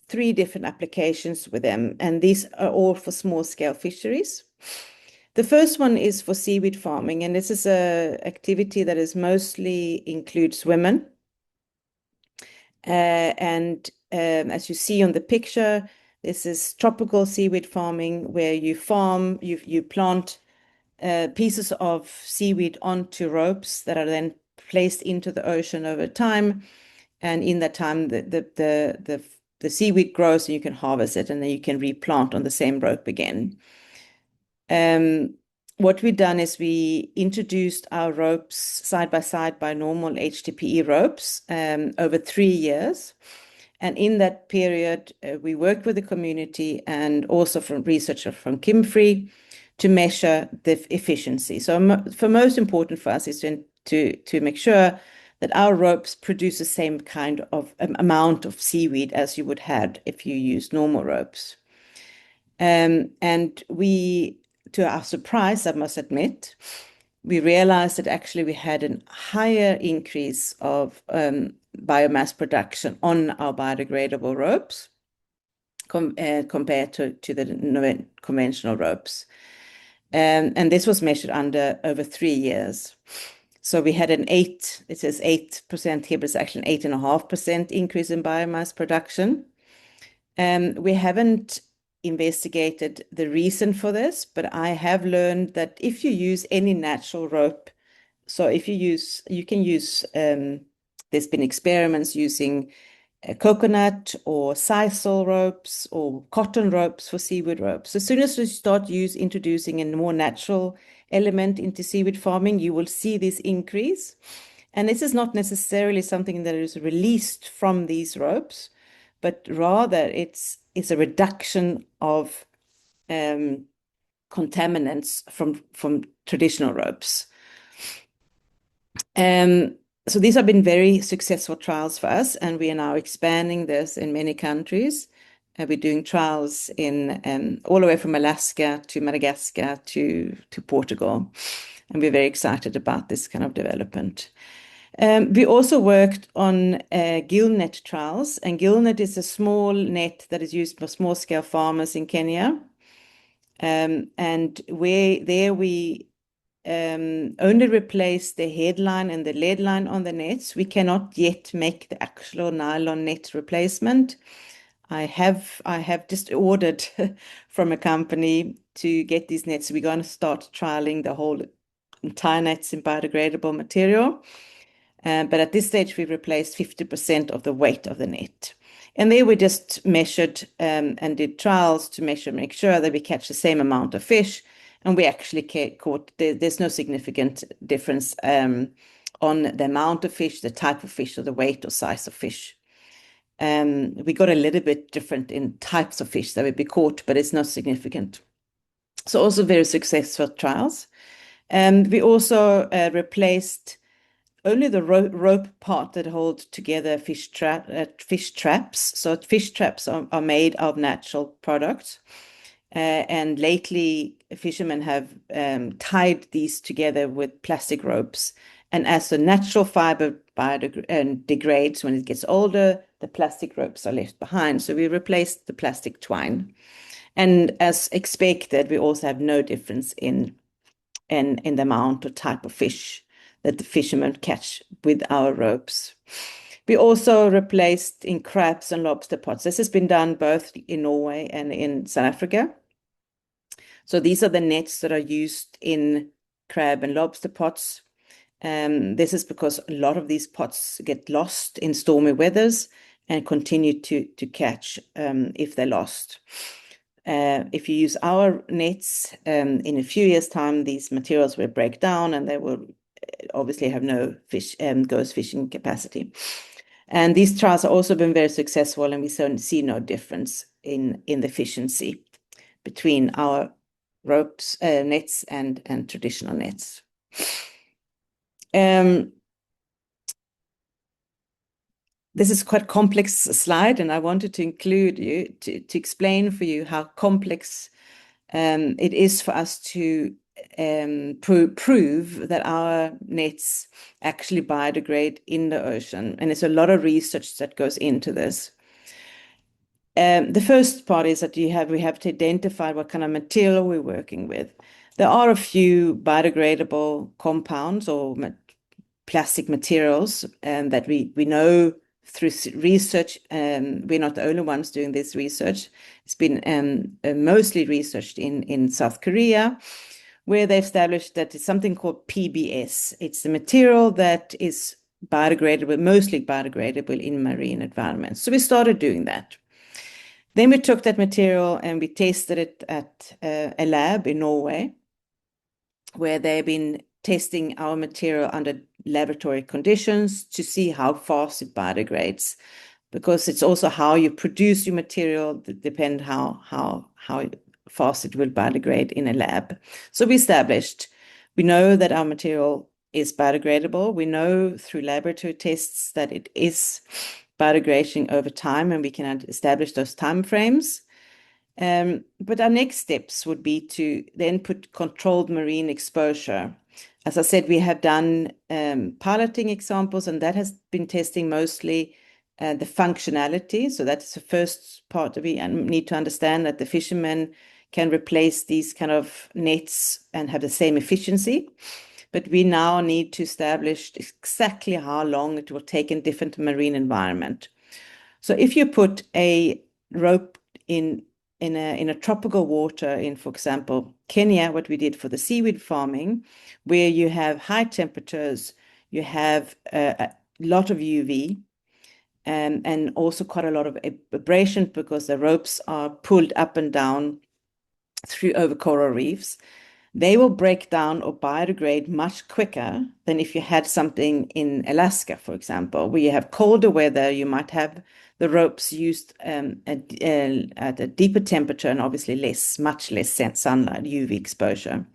3 different applications with them, and these are all for small-scale fisheries. The first one is for seaweed farming, and this is an activity that is mostly includes women. And as you see on the picture, this is tropical seaweed farming, where you plant pieces of seaweed onto ropes that are then placed into the ocean over time. And in that time, the seaweed grows, and you can harvest it, and then you can replant on the same rope again. What we've done is we introduced our ropes side by side by normal HDPE ropes over 3 years. And in that period, we worked with the community and also from researchers from Kimfree to measure the efficiency. So for most important for us is to make sure that our ropes produce the same kind of amount of seaweed as you would have if you use normal ropes. And we, to our surprise, I must admit, we realized that actually we had a higher increase of biomass production on our biodegradable ropes compared to the conventional ropes. And this was measured over 3 years. So we had it says 8% here, but it's actually an 8.5% increase in biomass production. We haven't investigated the reason for this, but I have learned that if you use any natural rope, so if you can use, there's been experiments using coconut or sisal ropes or cotton ropes for seaweed ropes. As soon as you start introducing a more natural element into seaweed farming, you will see this increase. And this is not necessarily something that is released from these ropes, but rather it's a reduction of contaminants from traditional ropes. So these have been very successful trials for us, and we are now expanding this in many countries. We're doing trials in all the way from Alaska to Madagascar to Portugal, and we're very excited about this kind of development. We also worked on gill net trials, and gill net is a small net that is used for small-scale farmers in Kenya. And we only replace the headline and the lead line on the nets. We cannot yet make the actual nylon net replacement. I have just ordered from a company to get these nets. We're going to start trialing the whole entire nets in biodegradable material. But at this stage, we replaced 50% of the weight of the net. And there we just measured and did trials to make sure that we catch the same amount of fish. And we actually caught, there's no significant difference on the amount of fish, the type of fish, or the weight or size of fish. We got a little bit different in types of fish that would be caught, but it's not significant. So also very successful trials. We also replaced only the rope part that holds together fish traps. So fish traps are made of natural products. And lately, fishermen have tied these together with plastic ropes. And as the natural fiber degrades when it gets older, the plastic ropes are left behind. So we replaced the plastic twine. And as expected, we also have no difference in the amount or type of fish that the fishermen catch with our ropes. We also replaced in crabs and lobster pots. This has been done both in Norway and in South Africa. So these are the nets that are used in crab and lobster pots. This is because a lot of these pots get lost in stormy weathers and continue to catch if they're lost. If you use our nets, in a few years' time, these materials will break down and they will obviously have no ghost fishing capacity. And these trials have also been very successful, and we see no difference in the efficiency between our ropes, nets and traditional nets. This is quite a complex slide, and I wanted to include you to explain for you how complex it is for us to prove that our nets actually biodegrade in the ocean. And there's a lot of research that goes into this. The first part is that we have to identify what kind of material we're working with. There are a few biodegradable compounds or plastic materials that we know through research. We're not the only ones doing this research. It's been mostly researched in South Korea, where they established that it's something called PBS. It's the material that is biodegradable, mostly biodegradable in marine environments. So we started doing that. Then we took that material and we tested it at a lab in Norway, where they've been testing our material under laboratory conditions to see how fast it biodegrades, because it's also how you produce your material that depend how fast it will biodegrade in a lab. So we know that our material is biodegradable. We know through laboratory tests that it is biodegrading over time, and we can establish those time frames. But our next steps would be to then put controlled marine exposure. As I said, we have done piloting examples, and that has been testing mostly the functionality. So that's the first part. We need to understand that the fishermen can replace these kind of nets and have the same efficiency. But we now need to establish exactly how long it will take in different marine environment. So if you put a rope in a tropical water in, for example, Kenya, what we did for the seaweed farming, where you have high temperatures, you have a lot of UV, and also quite a lot of abrasion because the ropes are pulled up and down through over coral reefs. They will break down or biodegrade much quicker than if you had something in Alaska, for example, where you have colder weather. You might have the ropes used at a deeper temperature and obviously much less sunlight, UV exposure.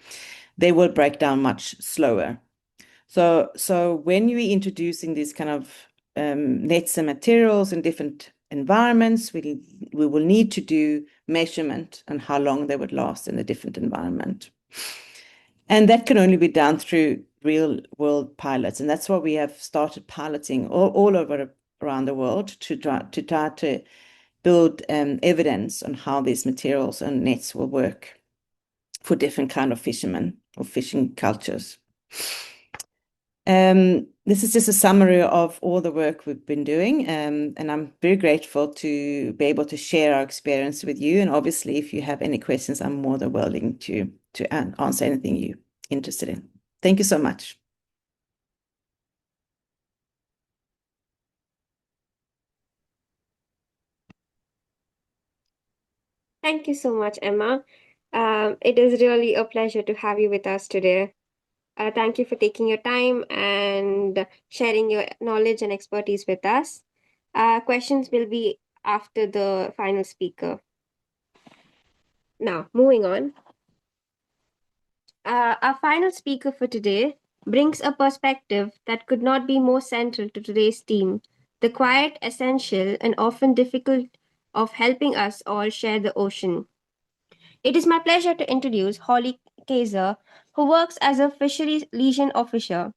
They will break down much slower. So when you're introducing these kind of nets and materials in different environments, we will need to do measurement on how long they would last in a different environment. And that can only be done through real world pilots. And that's why we have started piloting all over around the world to try to build evidence on how these materials and nets will work for different kind of fishermen or fishing cultures. This is just a summary of all the work we've been doing, and I'm very grateful to be able to share our experience with you. And obviously, if you have any questions, I'm more than willing to answer anything you're interested in. Thank you so much. Thank you so much, Emma. It is really a pleasure to have you with us today. Thank you for taking your time and sharing your knowledge and expertise with us. Questions will be after the final speaker. Now, moving on. Our final speaker for today brings a perspective that could not be more central to today's theme, the quiet, essential, and often difficult of helping us all share the ocean. It is my pleasure to introduce Holly Kaiser, who works as a fisheries liaison officer,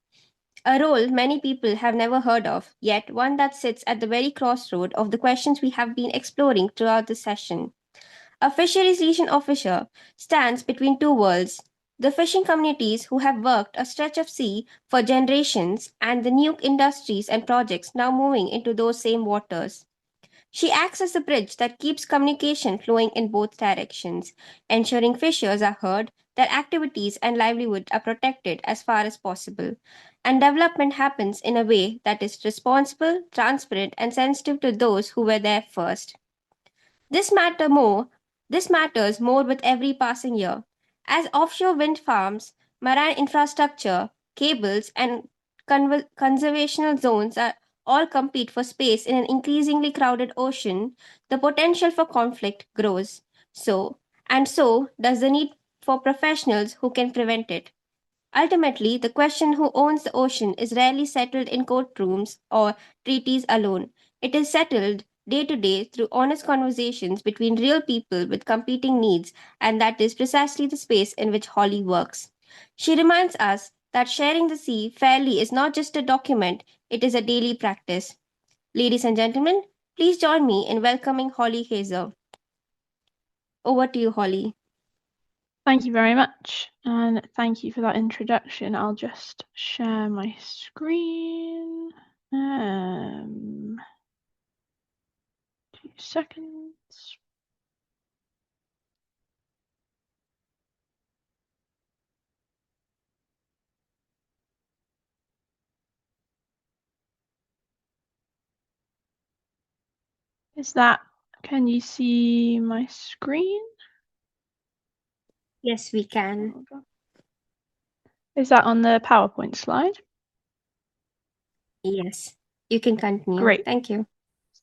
a role many people have never heard of, yet one that sits at the very crossroad of the questions we have been exploring throughout the session. A fisheries liaison officer stands between two worlds, the fishing communities who have worked a stretch of sea for generations and the new industries and projects now moving into those same waters. She acts as the bridge that keeps communication flowing in both directions, ensuring fishers are heard, their activities and livelihood are protected as far as possible, and development happens in a way that is responsible, transparent, and sensitive to those who were there first. This matters more with every passing year, as offshore wind farms, marine infrastructure, cables, and conservational zones are all compete for space in an increasingly crowded ocean. The potential for conflict grows. So does the need for professionals who can prevent it. Ultimately, the question who owns the ocean is rarely settled in courtrooms or treaties alone. It is settled day to day through honest conversations between real people with competing needs, and that is precisely the space in which Holly works. She reminds us that sharing the sea fairly is not just a document, it is a daily practice. Ladies and gentlemen, please join me in welcoming Holly Kaiser. Over to you, Holly. Thank you very much, and thank you for that introduction. I'll just share my screen. 2 seconds. Can you see my screen? Yes, we can. Is that on the PowerPoint slide? Yes, you can continue. Great. Thank you.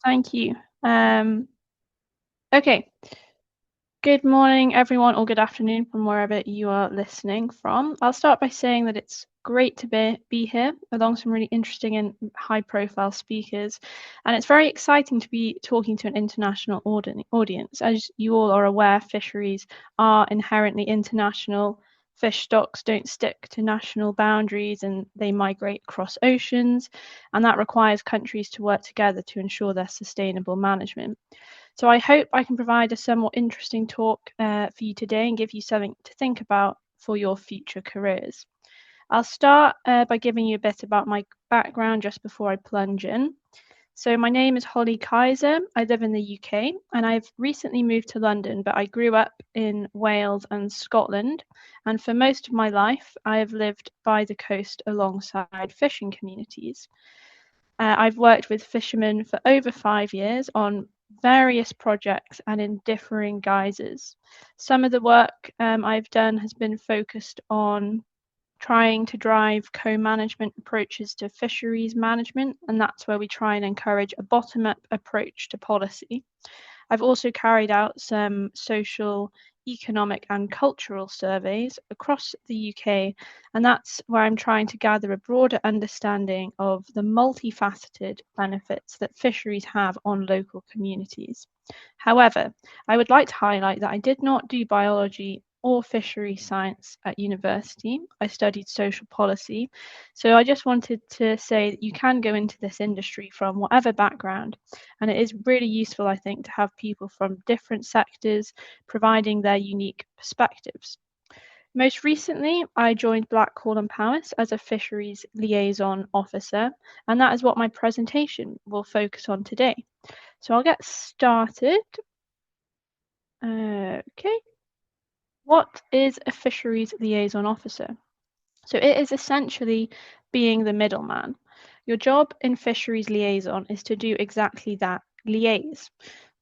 Thank you. Okay. Good morning, everyone, or good afternoon from wherever you are listening from. I'll start by saying that it's great to be here along some really interesting and high-profile speakers. And it's very exciting to be talking to an international audience. As you all are aware, fisheries are inherently international. Fish stocks don't stick to national boundaries and they migrate across oceans. And that requires countries to work together to ensure their sustainable management. So I hope I can provide a somewhat interesting talk for you today and give you something to think about for your future careers. I'll start by giving you a bit about my background just before I plunge in. So my name is Holly Kaiser. I live in the UK and I've recently moved to London, but I grew up in Wales and Scotland. And for most of my life, I have lived by the coast alongside fishing communities. I've worked with fishermen for over 5 years on various projects and in differing guises. Some of the work I've done has been focused on trying to drive co-management approaches to fisheries management, and that's where we try and encourage a bottom-up approach to policy. I've also carried out some social, economic and cultural surveys across the UK, and that's where I'm trying to gather a broader understanding of the multifaceted benefits that fisheries have on local communities. However, I would like to highlight that I did not do biology or fishery science at university. I studied social policy. So I just wanted to say that you can go into this industry from whatever background. And it is really useful, I think, to have people from different sectors providing their unique perspectives. Most recently, I joined Blackhall and Powys as a fisheries liaison officer, and that is what my presentation will focus on today. So I'll get started. Okay. What is a fisheries liaison officer? So it is essentially being the middleman. Your job in fisheries liaison is to do exactly that, liaise.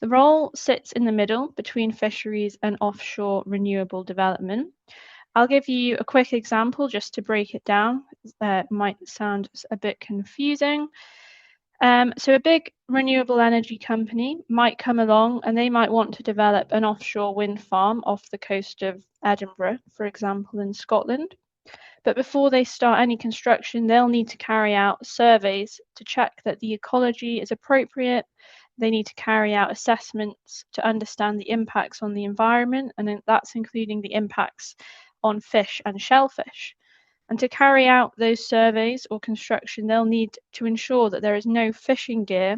The role sits in the middle between fisheries and offshore renewable development. I'll give you a quick example just to break it down. It might sound a bit confusing. So a big renewable energy company might come along and they might want to develop an offshore wind farm off the coast of Edinburgh, for example, in Scotland. But before they start any construction, they'll need to carry out surveys to check that the ecology is appropriate. They need to carry out assessments to understand the impacts on the environment, and that's including the impacts on fish and shellfish. And to carry out those surveys or construction, they'll need to ensure that there is no fishing gear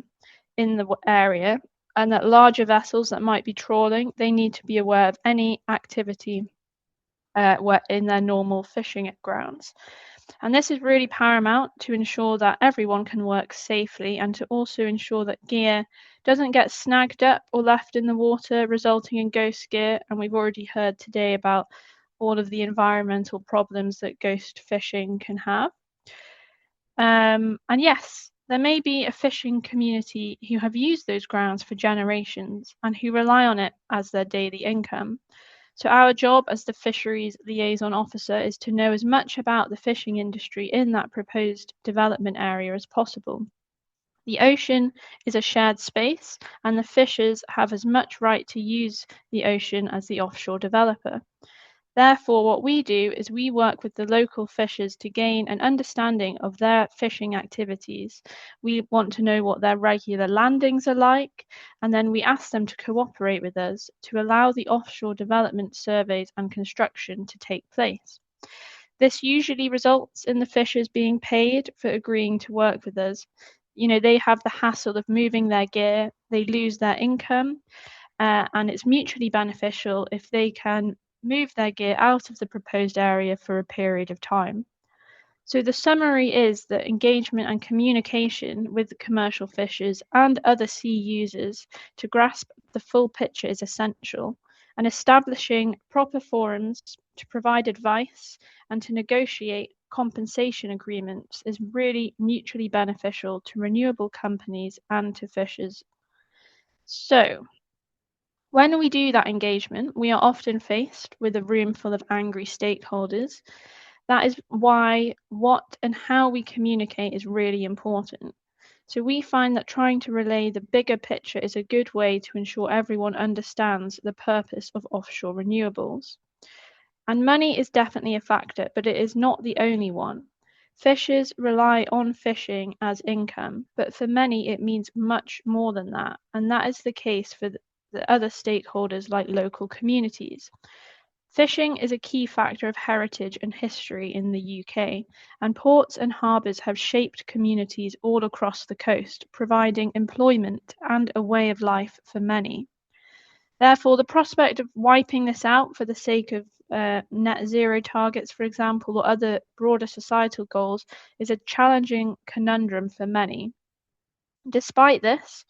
in the area and that larger vessels that might be trawling, they need to be aware of any activity in their normal fishing grounds. And this is really paramount to ensure that everyone can work safely and to also ensure that gear doesn't get snagged up or left in the water, resulting in ghost gear. And we've already heard today about all of the environmental problems that ghost fishing can have. And yes, there may be a fishing community who have used those grounds for generations and who rely on it as their daily income. So our job as the fisheries liaison officer is to know as much about the fishing industry in that proposed development area as possible. The ocean is a shared space and the fishers have as much right to use the ocean as the offshore developer. Therefore, what we do is we work with the local fishers to gain an understanding of their fishing activities. We want to know what their regular landings are like, and then we ask them to cooperate with us to allow the offshore development surveys and construction to take place. This usually results in the fishers being paid for agreeing to work with us. You know, they have the hassle of moving their gear, they lose their income, and it's mutually beneficial if they can move their gear out of the proposed area for a period of time. So the summary is that engagement and communication with the commercial fishers and other sea users to grasp the full picture is essential, and establishing proper forums to provide advice and to negotiate compensation agreements is really mutually beneficial to renewable companies and to fishers. So when we do that engagement, we are often faced with a room full of angry stakeholders. That is why what and how we communicate is really important. So we find that trying to relay the bigger picture is a good way to ensure everyone understands the purpose of offshore renewables. And money is definitely a factor, but it is not the only one. Fishers rely on fishing as income, but for many it means much more than that, and that is the case for the other stakeholders like local communities. Fishing is a key factor of heritage and history in the UK, and ports and harbours have shaped communities all across the coast, providing employment and a way of life for many. Therefore, the prospect of wiping this out for the sake of net zero targets, for example, or other broader societal goals is a challenging conundrum for many. Despite this,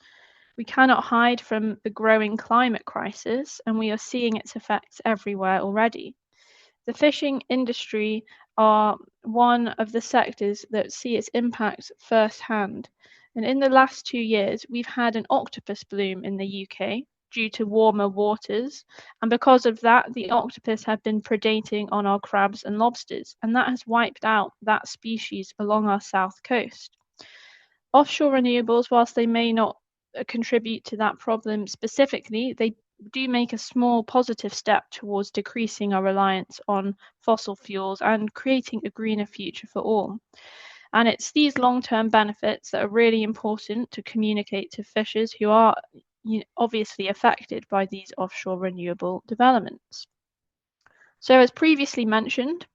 we cannot hide from the growing climate crisis, and we are seeing its effects everywhere already. The fishing industry are one of the sectors that see its impacts firsthand. And in the last 2 years, we've had an octopus bloom in the UK due to warmer waters. And because of that, the octopus have been predating on our crabs and lobsters, and that has wiped out that species along our south coast. Offshore renewables, whilst they may not contribute to that problem specifically, they do make a small positive step towards decreasing our reliance on fossil fuels and creating a greener future for all. And it's these long-term benefits that are really important to communicate to fishers who are obviously affected by these offshore renewable developments. So as previously mentioned,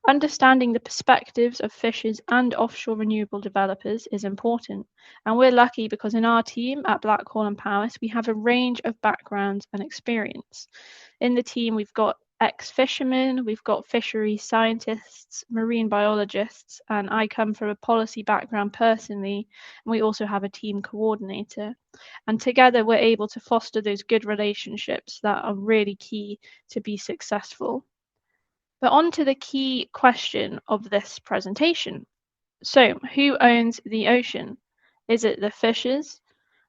understanding the perspectives of fishers and offshore renewable developers is important. And we're lucky because in our team at Blackhall and Powys, we have a range of backgrounds and experience. In the team, we've got ex-fishermen, we've got fisheries scientists, marine biologists, and I come from a policy background personally, and we also have a team coordinator. And together we're able to foster those good relationships that are really key to be successful. But on to the key question of this presentation. So, who owns the ocean? Is it the fishers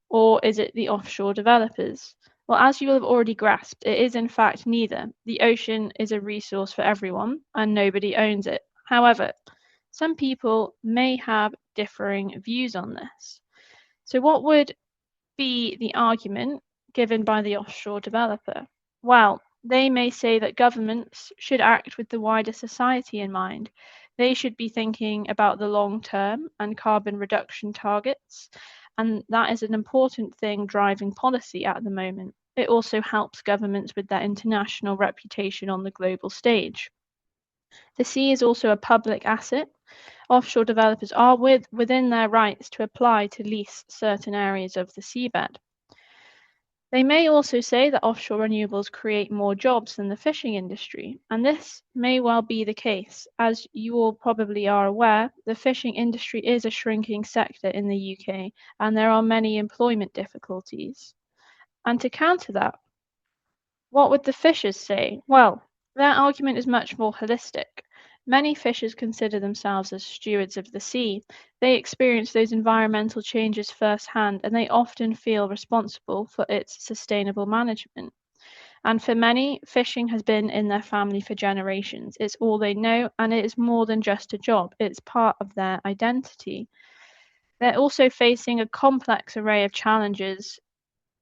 or is it the offshore developers? Well, as you will have already grasped, it is in fact neither. The ocean is a resource for everyone and nobody owns it. However, some people may have differing views on this. So what would be the argument given by the offshore developer? Well, they may say that governments should act with the wider society in mind. They should be thinking about the long term and carbon reduction targets, and that is an important thing driving policy at the moment. It also helps governments with their international reputation on the global stage. The sea is also a public asset. Offshore developers are within their rights to apply to lease certain areas of the seabed. They may also say that offshore renewables create more jobs than the fishing industry, and this may well be the case. As you all probably are aware, the fishing industry is a shrinking sector in the UK, and there are many employment difficulties. And to counter that, what would the fishers say? Well, their argument is much more holistic. Many fishers consider themselves as stewards of the sea. They experience those environmental changes firsthand, and they often feel responsible for its sustainable management. And for many, fishing has been in their family for generations. It's all they know, and it is more than just a job. It's part of their identity. They're also facing a complex array of challenges,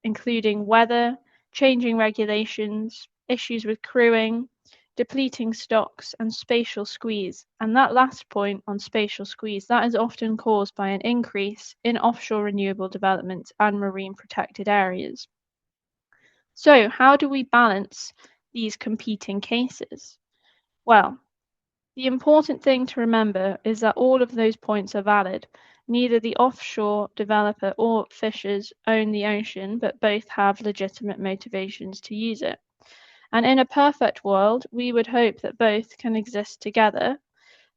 including weather, changing regulations, issues with crewing, depleting stocks, and spatial squeeze. And that last point on spatial squeeze, that is often caused by an increase in offshore renewable developments and marine protected areas. So how do we balance these competing cases? Well, the important thing to remember is that all of those points are valid. Neither the offshore developer or fishers own the ocean, but both have legitimate motivations to use it. And in a perfect world, we would hope that both can exist together,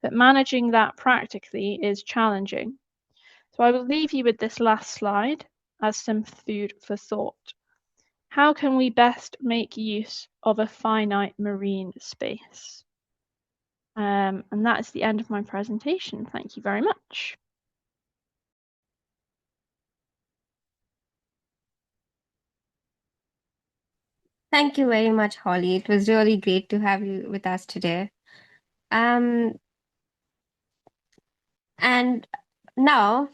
but managing that practically is challenging. So I will leave you with this last slide as some food for thought. How can we best make use of a finite marine space? And that is the end of my presentation. Thank you very much. Thank you very much, Holly. It was really great to have you with us today. And now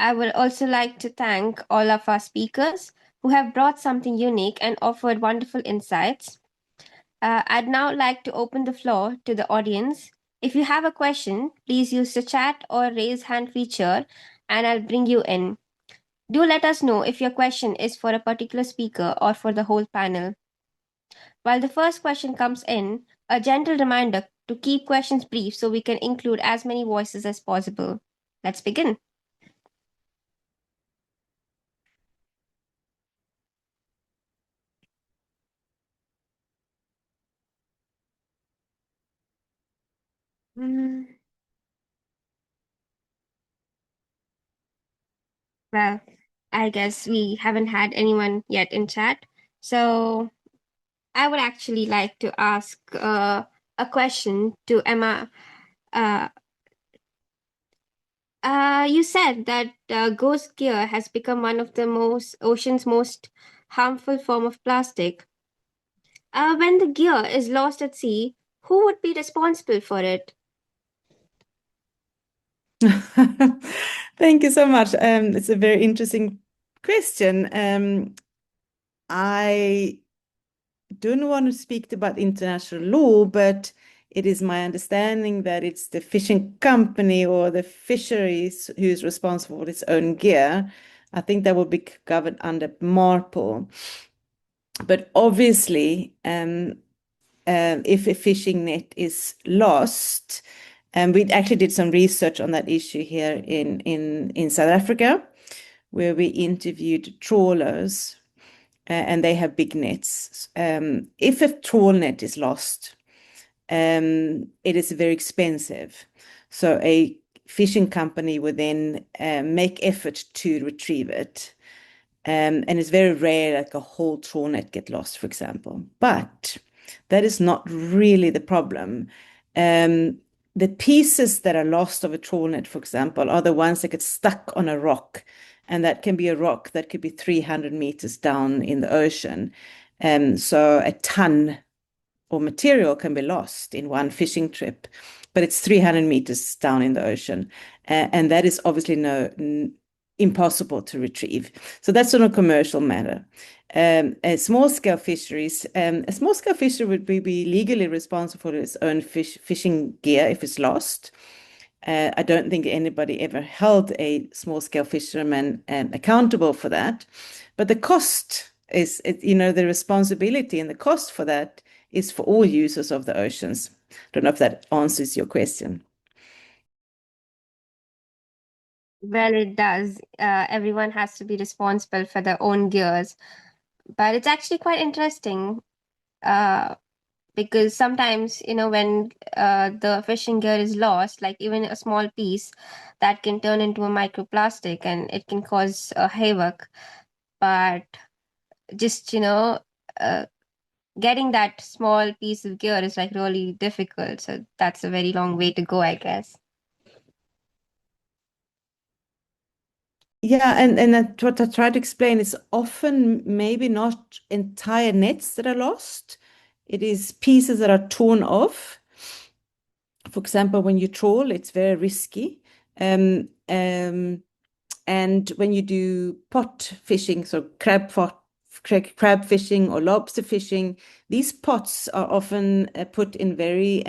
I would also like to thank all of our speakers who have brought something unique and offered wonderful insights. I'd now like to open the floor to the audience. If you have a question, please use the chat or raise hand feature and I'll bring you in. Do let us know if your question is for a particular speaker or for the whole panel. While the first question comes in, a gentle reminder to keep questions brief so we can include as many voices as possible. Let's begin. Mm, Well, I guess we haven't had anyone yet in chat. So I would actually like to ask a question to Emma. Uh, you said that ghost gear has become one of the ocean's most harmful form of plastic. When the gear is lost at sea, who would be responsible for it? Thank you so much. It's a very interesting question. I don't want to speak about international law, but it is my understanding that it's the fishing company or the fisheries who's responsible for its own gear. I think that would be covered under MARPOL. But obviously, if a fishing net is lost, and we actually did some research on that issue here in South Africa, where we interviewed trawlers, and they have big nets. If a trawl net is lost, it is very expensive. So a fishing company would then make effort to retrieve it. And it's very rare like a whole trawl net get lost, for example. But that is not really the problem. The pieces that are lost of a trawl net, for example, are the ones that get stuck on a rock. And that can be a rock that could be 300 meters down in the ocean. So a ton or material can be lost in one fishing trip, but it's 300 meters down in the ocean. And that is obviously impossible to retrieve. So that's on a commercial matter. A small-scale fisheries, a small-scale fishery would be legally responsible for its own fishing gear if it's lost. I don't think anybody ever held a small-scale fisherman accountable for that. But the cost is, the responsibility and the cost for that is for all users of the oceans. I don't know if that answers your question. Well, it does. Everyone has to be responsible for their own gears. But it's actually quite interesting because sometimes, when the fishing gear is lost, like even a small piece, that can turn into a microplastic and it can cause havoc. But just, getting that small piece of gear is like really difficult. So that's a very long way to go, I guess. Yeah, and what I try to explain is often maybe not entire nets that are lost. It is pieces that are torn off. For example, when you trawl, it's very risky. And when you do pot fishing, so crab fishing or lobster fishing, these pots are often put in very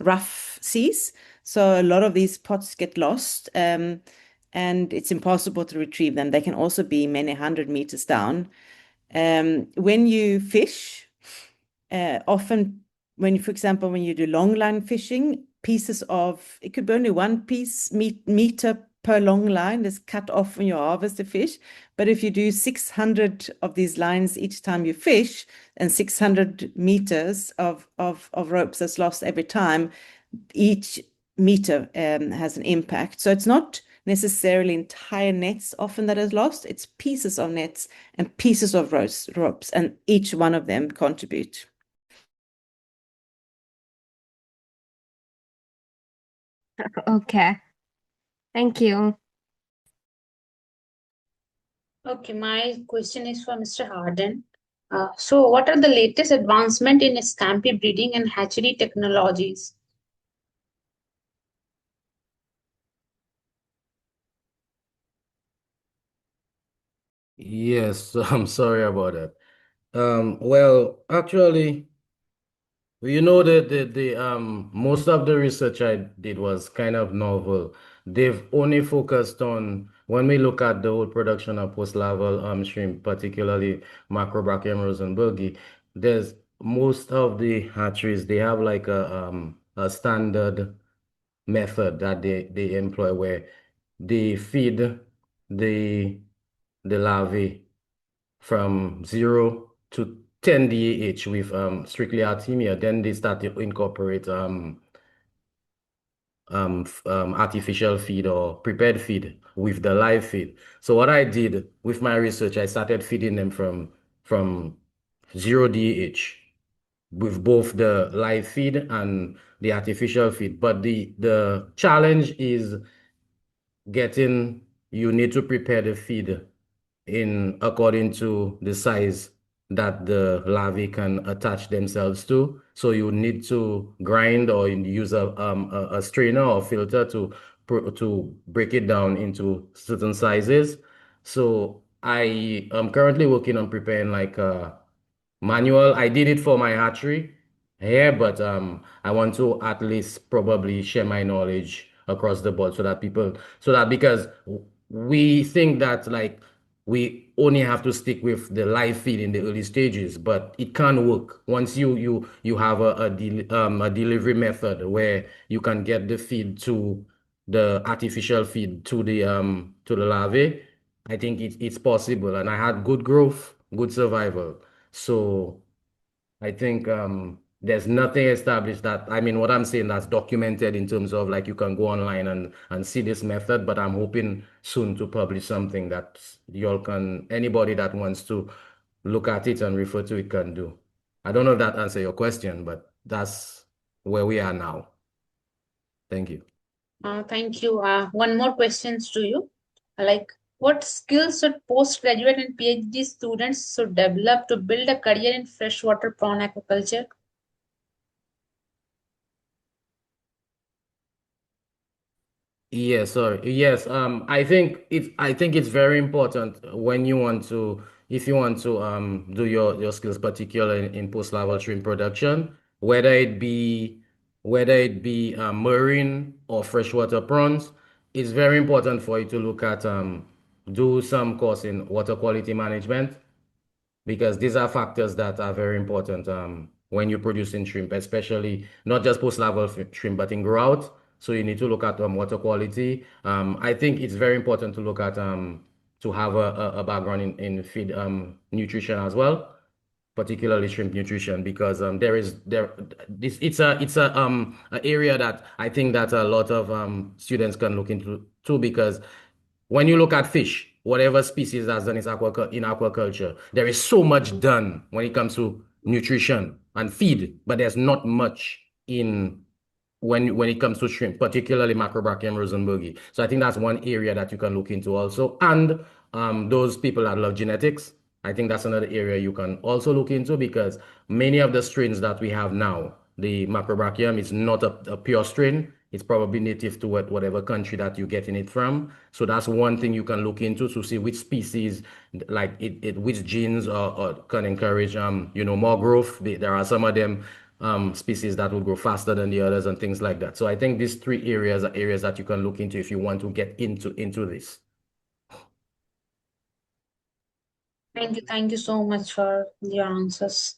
rough seas. So a lot of these pots get lost. And it's impossible to retrieve them. They can also be many 100 meters down. When you fish, often for example, when you do long line fishing, it could be only one meter per long line is cut off when you harvest the fish. But if you do 600 of these lines each time you fish and 600 meters of ropes that's lost every time, each meter has an impact. So it's not necessarily entire nets often that is lost. It's pieces of nets and pieces of ropes, and each one of them contribute. Okay. Thank you. Okay, my question is for Mr. Hardin. So what are the latest advancement in scampi breeding and hatchery technologies? Yes, I'm sorry about that. Well, actually, you know that the most of the research I did was kind of novel. They've only focused on when we look at the whole production of post-larval shrimp, particularly Macrobrachium rosenbergi, there's most of the hatcheries, they have like a standard method that they employ where they feed the the larvae from 0 to 10 DH with strictly Artemia. Then they start to incorporate artificial feed or prepared feed with the live feed. So what I did with my research, I started feeding them from 0 DH with both the live feed and the artificial feed. But the challenge is getting, you need to prepare the feed in according to the size that the larvae can attach themselves to. So you need to grind or use a strainer or filter to break it down into certain sizes. So I am currently working on preparing like a manual. I did it for my hatchery here, but I want to at least probably share my knowledge across the board so that because we think that like we only have to stick with the live feed in the early stages, but it can't work once you have a delivery method where you can get the feed to the artificial feed to the larvae. I think it's possible, and I had good growth, good survival. So I think there's nothing established that, I mean, what I'm saying that's documented in terms of like you can go online and see this method, but I'm hoping soon to publish something that y'all can, anybody that wants to look at it and refer to it can do. I don't know if that answer your question, but that's where we are now. Thank you. Thank you. One more questions to you. Like, what skills should postgraduate and PhD students should develop to build a career in freshwater prawn aquaculture? Yes, sorry. Yes, I think it's very important when you want to if you want to do your skills, particularly in post-larval shrimp production, whether it be marine or freshwater prawns, it's very important for you to look at do some course in water quality management because these are factors that are very important when you're producing shrimp, especially not just post-larval shrimp, but in grout. So you need to look at water quality. I think it's very important to look at to have a background in feed nutrition as well, particularly shrimp nutrition, because it's a area that I think that a lot of students can look into too, because when you look at fish, whatever species that's done is in aquaculture, there is so much done when it comes to nutrition and feed, but there's not much in when it comes to shrimp, particularly Macrobrachium rosenbergi. So I think that's one area that you can look into also. And those people that love genetics, I think that's another area you can also look into because many of the strains that we have now, the Macrobrachium is not a pure strain. It's probably native to whatever country that you're getting it from. So that's one thing you can look into to see which species, like which genes or can encourage more growth. There are some of them species that will grow faster than the others and things like that. So I think these three areas are areas that you can look into if you want to get into this. Thank you so much for your answers.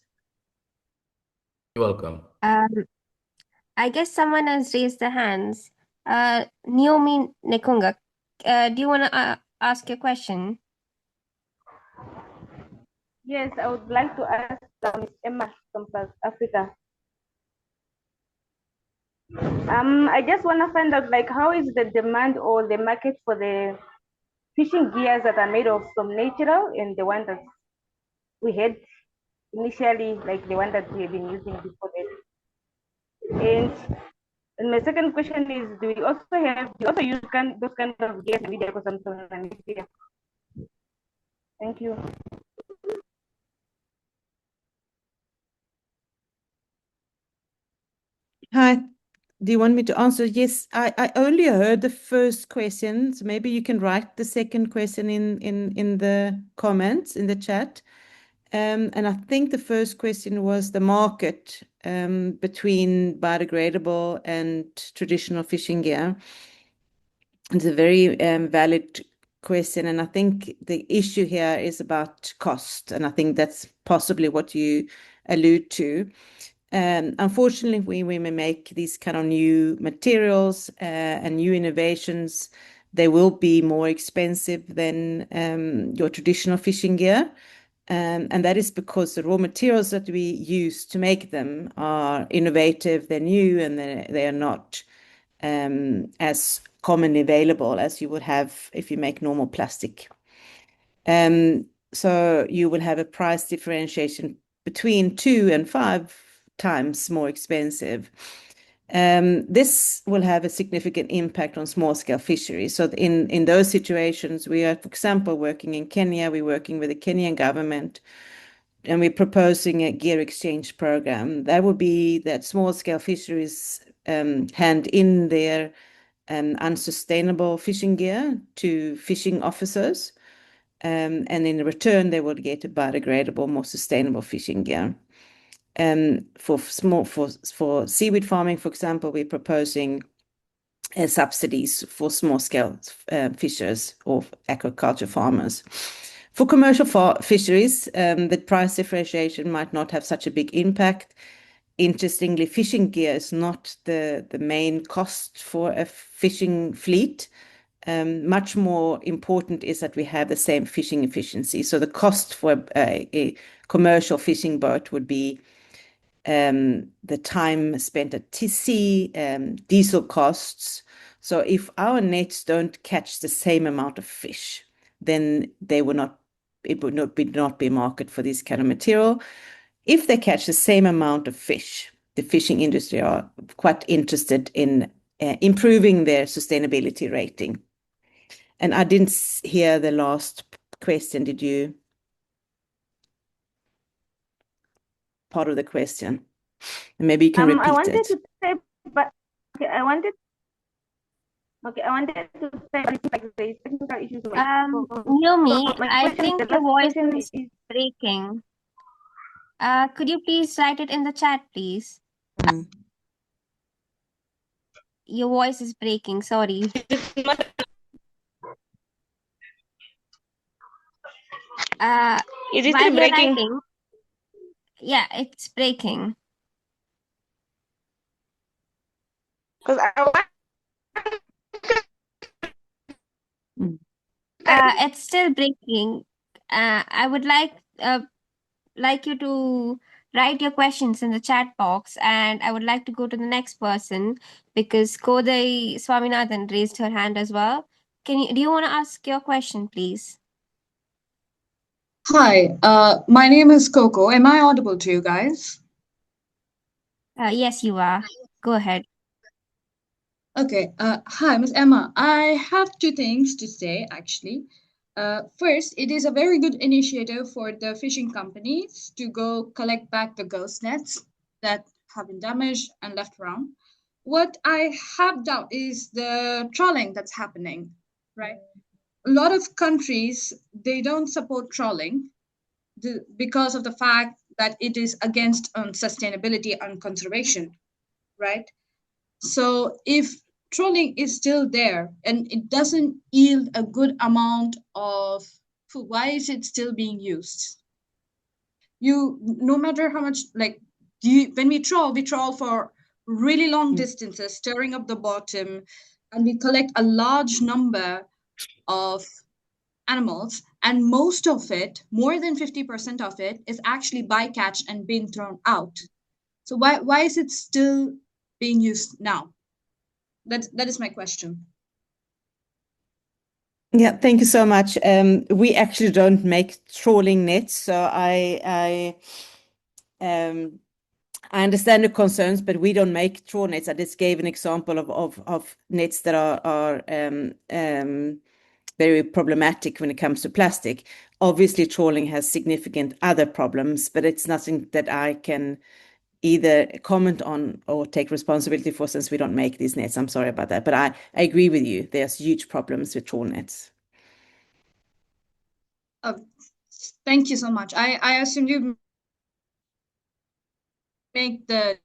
You're welcome. I guess someone has raised their hands. Naomi Nekunga, do you want to ask your question? Yes, I would like to ask Ms. Emma from South Africa. I just want to find out, like, how is the demand or the market for the fishing gears that are made of from natural and the one that we had initially, like the one that we have been using before that. And my second question is, do you also use those kind of gears in media consumption and media? Thank you. Hi. Do you want me to answer? Yes, I only heard the first question, so maybe you can write the second question in the comments in the chat. And I think the first question was the market between biodegradable and traditional fishing gear. It's a very valid question, and I think the issue here is about cost, and I think that's possibly what you allude to. Unfortunately, when we make these kind of new materials and new innovations, they will be more expensive than your traditional fishing gear. And that is because the raw materials that we use to make them are innovative, they're new, and they are not as commonly available as you would have if you make normal plastic. So you will have a price differentiation between 2 and 5 times more expensive. This will have a significant impact on small-scale fisheries. So in those situations, we are, for example, working in Kenya, we're working with the Kenyan government, and we're proposing a gear exchange program. That would be that small-scale fisheries hand in their unsustainable fishing gear to fishing officers, and in return, they would get a biodegradable, more sustainable fishing gear. For seaweed farming, for example, we're proposing subsidies for small-scale fishers or aquaculture farmers. For commercial fisheries, the price differentiation might not have such a big impact. Interestingly, fishing gear is not the main cost for a fishing fleet. Much more important is that we have the same fishing efficiency. So the cost for a commercial fishing boat would be the time spent at sea, diesel costs. So if our nets don't catch the same amount of fish, then it would not be a market for this kind of material. If they catch the same amount of fish, the fishing industry are quite interested in improving their sustainability rating. And I didn't hear the last question. Did you? Part of the question. Maybe you can repeat I wanted it. to say, but okay, I wanted to say like there is technical issues. Naomi, My I question, think the your last voice question is is breaking. Could you please write it in the chat, please? Your voice is breaking. Sorry. is it While still you're breaking? writing, yeah, it's breaking. Because It's still breaking. I would like you to write your questions in the chat box, and I would like to go to the next person because Kodai Swaminathan raised her hand as well. Do you want to ask your question, please? Hi, my name is Coco. Am I audible to you guys? Yes, you are. Go ahead. Okay. Hi, Miss Emma. I have two things to say, actually. First, it is a very good initiative for the fishing companies to go collect back the ghost nets that have been damaged and left around. What I have doubt is the trawling that's happening, right? A lot of countries, they don't support trawling because of the fact that it is against sustainability and conservation, right? So if trolling is still there and it doesn't yield a good amount of food, why is it still being used? No matter how much, like, when we trawl for really long distances, stirring up the bottom, and we collect a large number of animals, and most of it, more than 50% of it, is actually bycatch and being thrown out. So why is it still being used now? That is my question. Yeah, thank you so much. We actually don't make trawling nets, so I understand the concerns, but we don't make trawl nets. I just gave an example of nets that are very problematic when it comes to plastic. Obviously, trawling has significant other problems, but it's nothing that I can either comment on or take responsibility for, since we don't make these nets. I'm sorry about that, but I agree with you. There's huge problems with trawl nets. Thank you so much. I assume you make the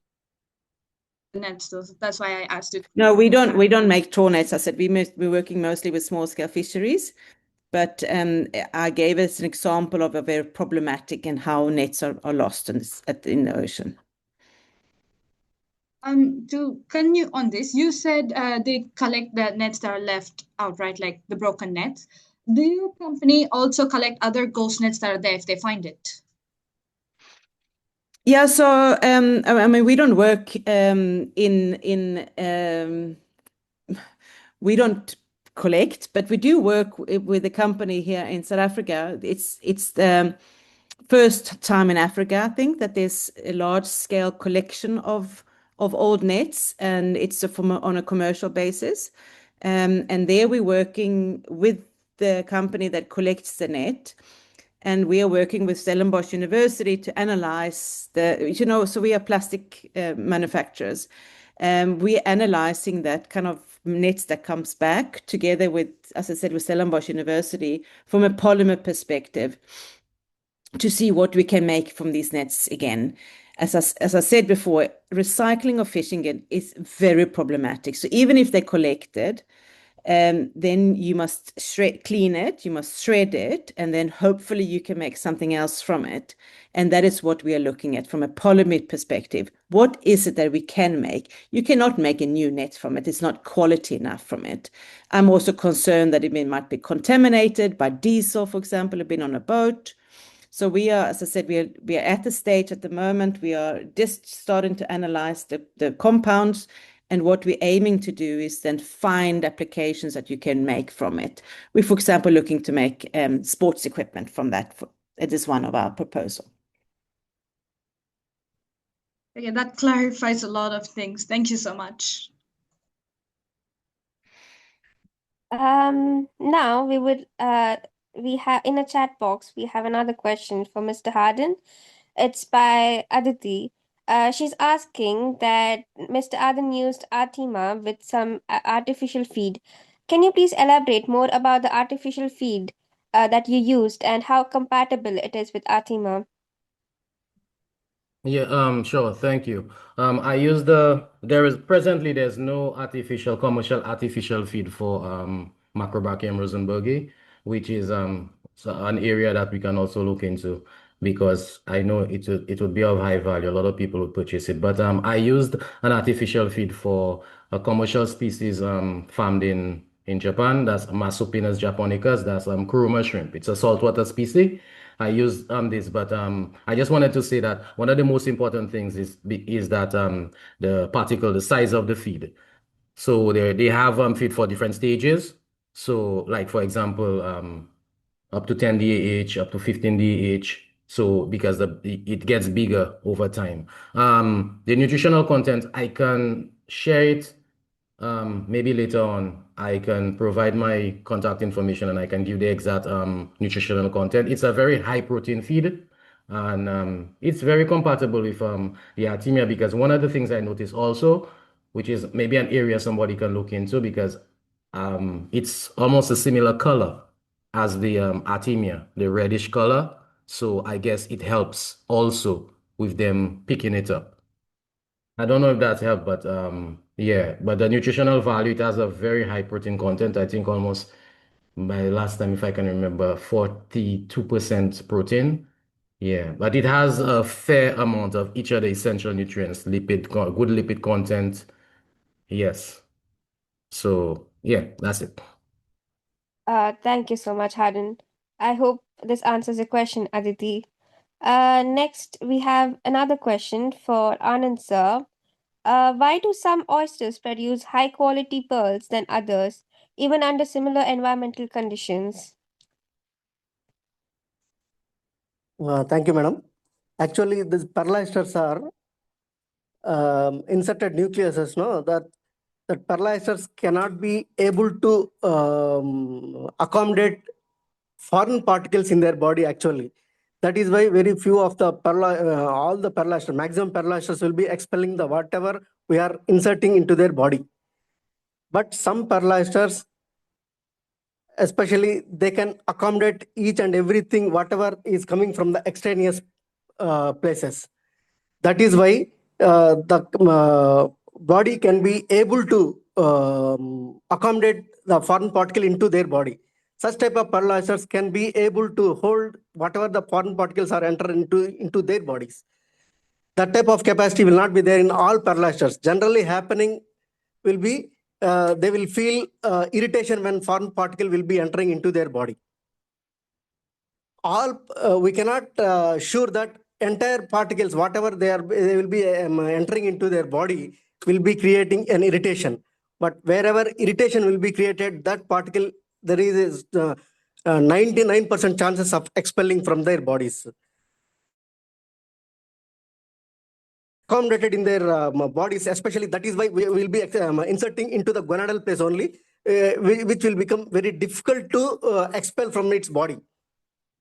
nets, so that's why I asked you. No, we don't make trawl nets. I said we're working mostly with small scale fisheries, but I gave us an example of a very problematic and how nets are lost in the ocean. To continue on this, you said they collect the nets that are left out, right? Like the broken nets. Do your company also collect other ghost nets that are there if they find it? Yeah, so I mean, we don't work we don't collect, but we do work with a company here in South Africa. It's the first time in Africa, I think, that there's a large scale collection of old nets, and it's on a commercial basis. And there we're working with the company that collects the net. And we are working with Stellenbosch University to analyze so we are plastic manufacturers. We're analyzing that kind of nets that comes back together with, as I said, with Stellenbosch University from a polymer perspective to see what we can make from these nets again. As I said before, recycling of fishing is very problematic. So even if they're collected, then you must clean it, you must shred it, and then hopefully you can make something else from it. And that is what we are looking at from a polymer perspective. What is it that we can make? You cannot make a new net from it. It's not quality enough from it. I'm also concerned that it might be contaminated by diesel, for example, been on a boat. So we are, as I said, we are at the stage at the moment. We are just starting to analyze the compounds. And what we're aiming to do is then find applications that you can make from it. We're, for example, looking to make sports equipment from that. It is one of our proposals. Okay, that clarifies a lot of things. Thank you so much. Now we have in a chat box, we have another question for Mr. Hardin. It's by Aditi. She's asking that Mr. Hardin used Artima with some artificial feed. Can you please elaborate more about the artificial feed that you used and how compatible it is with Artima? Yeah, sure, thank you. there's no commercial artificial feed for Macrobrachium rosenbergi, which is an area that we can also look into because I know it would be of high value. A lot of people would purchase it. But I used an artificial feed for a commercial species farmed in Japan. That's Masopinus japonicus. That's kuruma shrimp. It's a saltwater species. I use this, but I just wanted to say that one of the most important things is that the size of the feed. So they have feed for different stages. So like for example, up to 10 DAH, up to 15 DAH. So because it gets bigger over time. The nutritional content, I can share it. Maybe later on, I can provide my contact information and I can give the exact nutritional content. It's a very high protein feed, and it's very compatible with the Artemia, because one of the things I noticed also, which is maybe an area somebody can look into, because it's almost a similar color as the Artemia, the reddish color. So I guess it helps also with them picking it up. I don't know if that's helped, but yeah, but the nutritional value, it has a very high protein content. I think almost, by last time, if I can remember, 42% protein. Yeah, but it has a fair amount of each of the essential nutrients, good lipid content. Yes. So yeah, that's it. Thank you so much, Hardin. I hope this answers your question, Aditi. Next, we have another question for Anand sir. Why do some oysters produce high quality pearls than others, even under similar environmental conditions? Thank you, madam. Actually, these pearl oysters are inserted nucleuses, no? That pearl oysters cannot be able to accommodate foreign particles in their body, actually. That is why very few of the all the perlasters, maximum perlasters will be expelling the whatever we are inserting into their body. But some perlasters, especially, they can accommodate each and everything, whatever is coming from the extraneous places. That is why the body can be able to accommodate the foreign particle into their body. Such type of perlasters can be able to hold whatever the foreign particles are entering into their bodies. That type of capacity will not be there in all perlasters. Generally happening will be they will feel irritation when foreign particle will be entering into their body. All we cannot sure that entire particles, whatever they will be entering into their body, will be creating an irritation. But wherever irritation will be created, that particle, there is 99% chances of expelling from their bodies. Accommodated in their bodies, especially. That is why we will be inserting into the gonadal place only, which will become very difficult to expel from its body.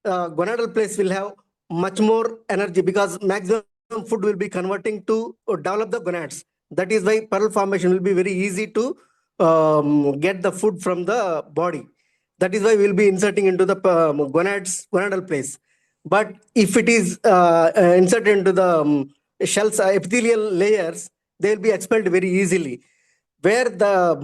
Gonadal place will have much more energy because maximum food will be converting to develop the gonads. That is why pearl formation will be very easy to get the food from the body. That is why we will be inserting into the gonadal place. But if it is inserted into the shells, epithelial layers, they will be expelled very easily. Where the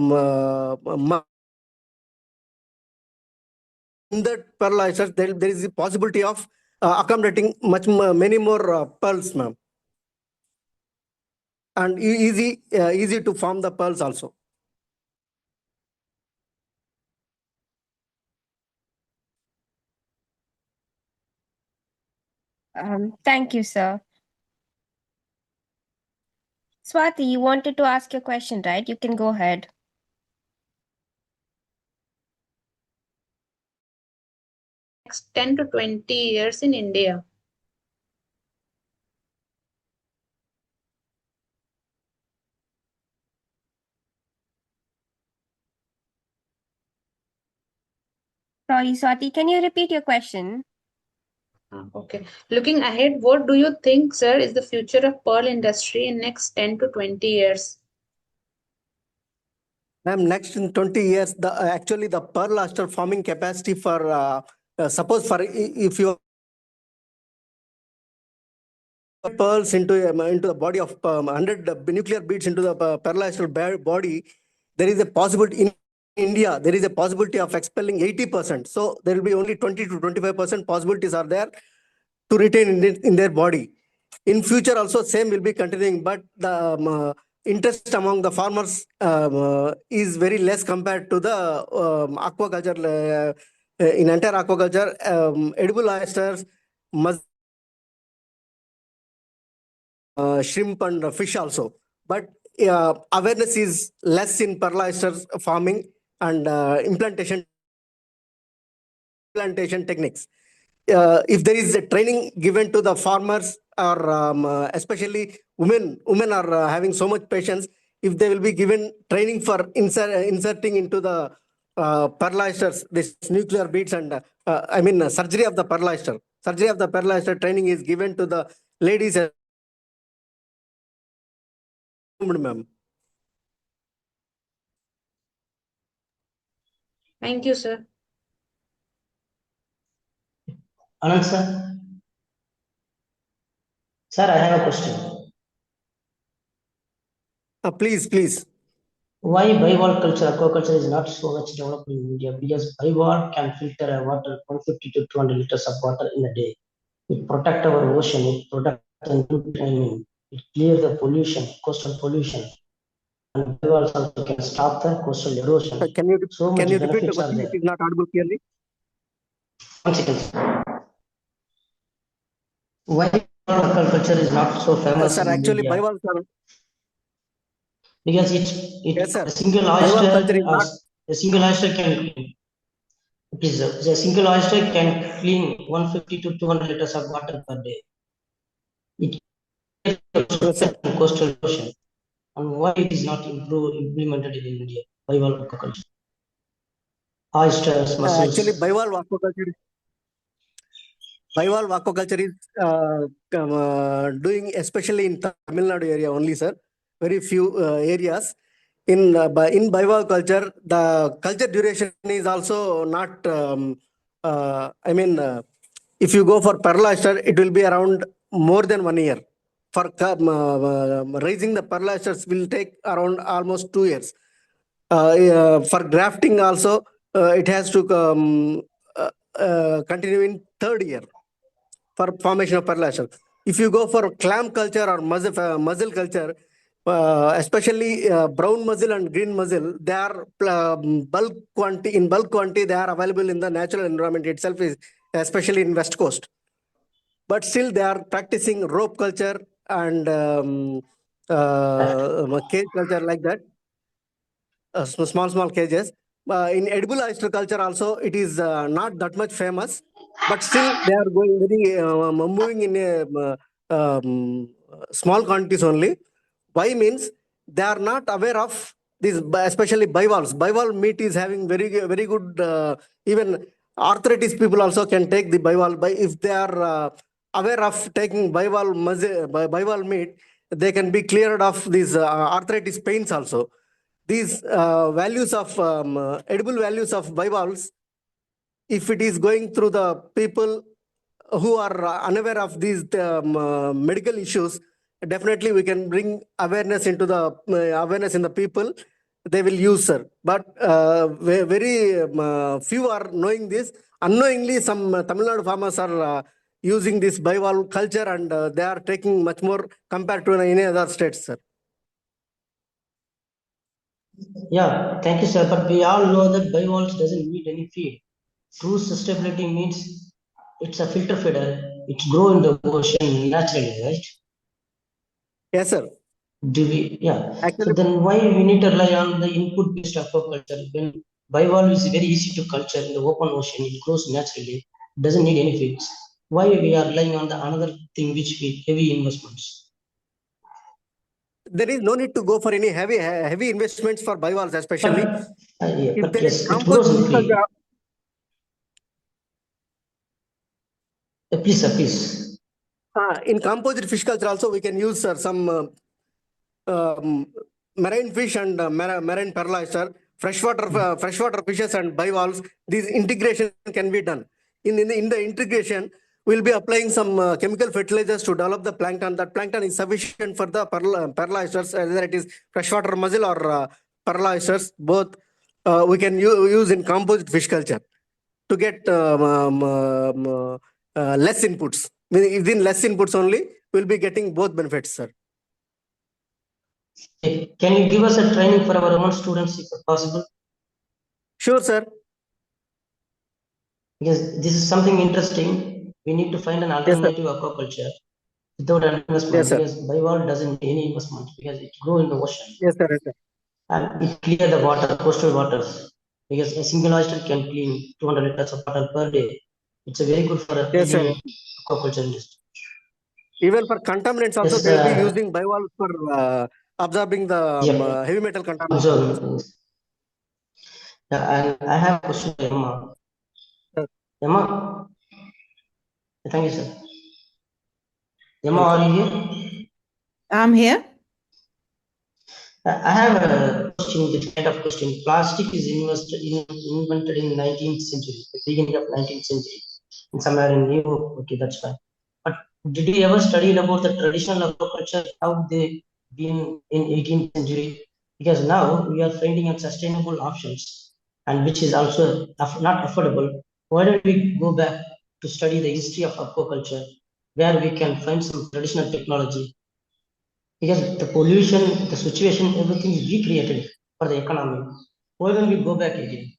in that perlasters, there is a possibility of accommodating many more pearls, ma'am, and easy to form the pearls also. Thank you, sir. Swati, you wanted to ask your question, right? You can go ahead. Next 10 to 20 years in India. Sorry, Swati, can you repeat your question? Okay. Looking ahead, what do you think, sir, is the future of pearl industry in next 10 to 20 years? Ma'am, next in 20 years, actually the perlaster forming capacity for suppose for if you pearls into the body of 100 nuclear beads into the perlaster body, there is a possibility in India, there is a possibility of expelling 80%. So there will be only 20 to 25% possibilities are there to retain in their body. In future also same will be continuing, but the interest among the farmers is very less compared to the aquaculture. In entire aquaculture, edible oysters, shrimp and fish also. But awareness is less in perlasters farming and implantation techniques. If there is a training given to the farmers or especially women are having so much patience. If they will be given training for inserting into the perlasters, this nuclear beads and surgery of the perlaster training is given to the ladies. Ma'am. Thank you, sir. Anand, sir. Sir, I have a question. Please. Why bivalve culture, aquaculture is not so much developed in India? Because bivalve can filter a water 150 to 200 liters of water in a day. It protects our ocean, it protects the nutrient, it clears the pollution, coastal pollution. And bivalves also can stop the coastal erosion. Can you so much repeat the benefits are question? there. It is not audible clearly. 1 second. Why aquaculture is not so famous Sir, in actually, India? bivalves are. Because Yes, sir. a single Bivalve culture is not. a single oyster can a single oyster can clean 150 to 200 liters of water per day. It Yes, sir. coastal erosion. And why it is not implemented in India? Bivalve aquaculture. Oysters, mussels. Actually, bivalve aquaculture. bivalve aquaculture is doing, especially in Tamil Nadu area only, sir. Very few areas. In bivalve culture, the culture duration is also not. If you go for pearl oyster, it will be around more than 1 year. For raising the pearl oysters will take around almost 2 years. For grafting also, it has to continue in third year for formation of pearl oyster. If you go for clam culture or mussel culture, especially brown mussel and green mussel, they are bulk quantity. They are available in the natural environment itself, especially in West Coast. But still, they are practicing rope culture and cage culture like that. Small cages. In edible oyster culture also, it is not that much famous, but still they are going very moving in a, small quantities only. Why means they are not aware of this, especially bivalves. Bivalve meat is having very good. Even arthritis people also can take the bivalve. If they are aware of taking bivalve meat, they can be cleared of these arthritis pains also. These values of edible values of bivalves, if it is going through the people who are unaware of these medical issues, definitely we can bring awareness into the awareness in the people. They will use, sir. But very few are knowing this. Unknowingly, some Tamil Nadu farmers are using this bivalve culture, and they are taking much more compared to any other states, sir. Yeah, thank you, sir. But we all know that bivalves doesn't need any feed. True sustainability means it's a filter feeder. It grows in the ocean naturally, right? Yes, sir. Do we? Yeah. So Actually, then why we need to rely on the input-based aquaculture when bivalve is very easy to culture in the open ocean? It grows naturally, doesn't need any feeds. Why we are relying on the another thing which we heavy investments? there is no need to go for any heavy investments for bivalves, especially Yeah, if but there is yes, it grows composite in fish feed. culture. Please, sir, please. In composite fish culture also we can use some marine fish and marine pearl oyster, freshwater fishes and bivalves. These integration can be done. In the integration, we'll be applying some chemical fertilizers to develop the plankton. That plankton is sufficient for the pearl oysters, whether it is freshwater mussel or pearl oysters. Both we can use in composite fish culture to get less inputs. Within less inputs only, we'll be getting both benefits, sir. Can you give us a training for our own students if possible? Sure, sir. Because this is something interesting. We need to find an Yes, sir. alternative aquaculture without an investment, Yes, sir. because bivalve doesn't need any investment because it grows in the ocean. Yes, sir. Yes, sir. And it clear the water, coastal waters, because a single oyster can clean 200 liters of water per day. It's a very good for a Yes, sir. heavy aquaculture industry. Even for contaminants also, Yes, they will be using bivalve for absorbing the yeah. heavy metal contaminants. Also, and I have a question for Emma. Sir. Emma, thank you, sir. Emma, Welcome. are you here? I'm here. I have a question, this kind of question. Plastic is invented in 19th century, the beginning of 19th century, and somewhere in Europe. Okay, that's fine. But did you ever study about the traditional aquaculture, how they been in 18th century? Because now we are finding unsustainable options, and which is also not affordable. Why don't we go back to study the history of aquaculture, where we can find some traditional technology? Because the pollution, the situation, everything is recreated for the economy. Why don't we go back again?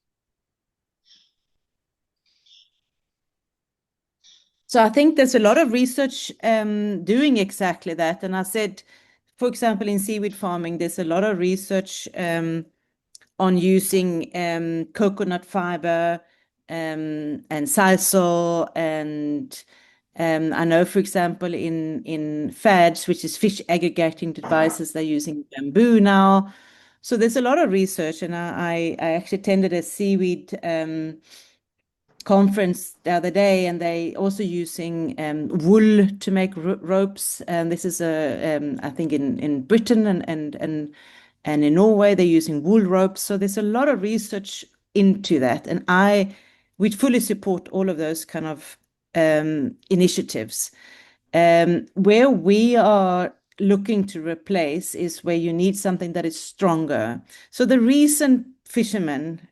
So I think there's a lot of research doing exactly that. And I said, for example, in seaweed farming, there's a lot of research on using coconut fiber and sisal, and I know, for example, in FADs, which is fish aggregating devices, they're using bamboo now. So there's a lot of research, and I actually attended a seaweed conference the other day, and they also using wool to make ropes. And this is I think in Britain and in Norway they're using wool ropes. So there's a lot of research into that, and we'd fully support all of those kind of initiatives. Where we are looking to replace is where you need something that is stronger. So the reason fishermen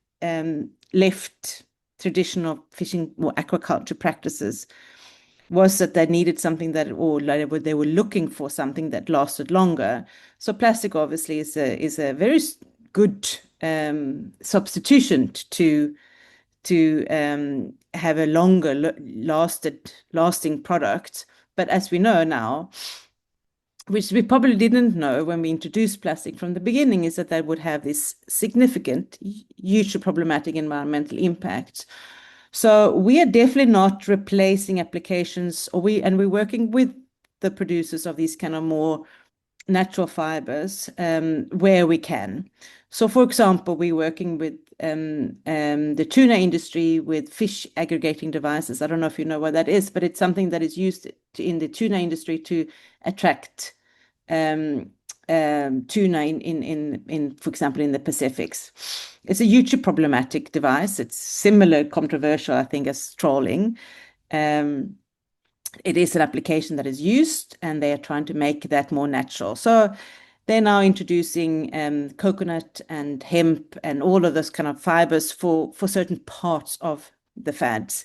left traditional fishing or aquaculture practices was that they needed something that, or they were looking for something that lasted longer. So plastic obviously is a very good substitution to have a longer lasting product. But as we know now, which we probably didn't know when we introduced plastic from the beginning, is that would have this significant, hugely problematic environmental impact. So we are definitely not replacing applications, and we're working with the producers of these kind of more natural fibers where we can. So for example, we're working with the tuna industry with fish aggregating devices. I don't know if you know what that is, but it's something that is used in the tuna industry to attract tuna in for example in the Pacifics. It's a hugely problematic device. It's similar controversial, I think, as trawling. It is an application that is used, and they are trying to make that more natural. So they're now introducing coconut and hemp and all of those kind of fibers for certain parts of the fads.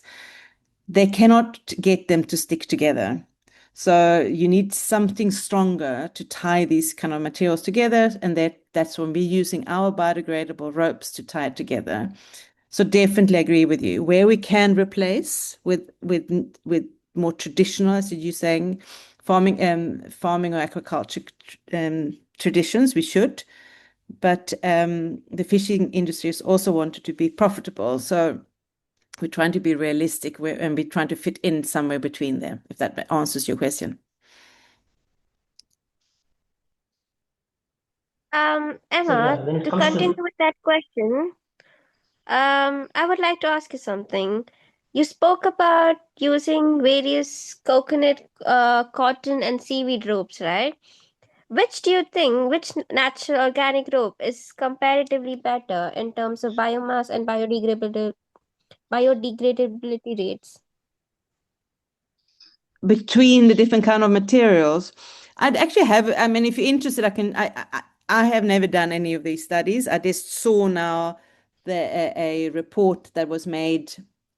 They cannot get them to stick together. So you need something stronger to tie these kind of materials together, and that's when we're using our biodegradable ropes to tie it together. So definitely agree with you. Where we can replace with more traditional, as you're saying, farming or aquaculture traditions, we should. But the fishing industry has also wanted to be profitable. So we're trying to be realistic and we're trying to fit in somewhere between them, if that answers your question. Emma, when it to comes continue to with that question, I would like to ask you something. You spoke about using various coconut, cotton, and seaweed ropes, right? Which natural organic rope is comparatively better in terms of biomass and biodegradability rates? Between the different kind of materials, I'd actually I mean, if you're interested, I have never done any of these studies. I just saw now a report that was made.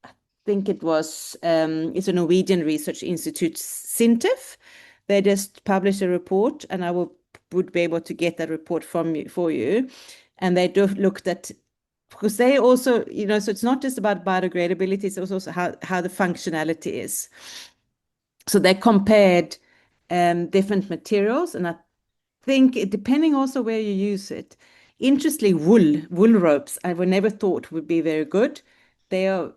I think it was it's a Norwegian research institute, SINTEF. They just published a report, and I would be able to get that report for you. And they looked at, because they also, so it's not just about biodegradability, it's also how the functionality is. So they compared different materials, and I think depending also where you use it. Interestingly, wool ropes I would never thought would be very good. They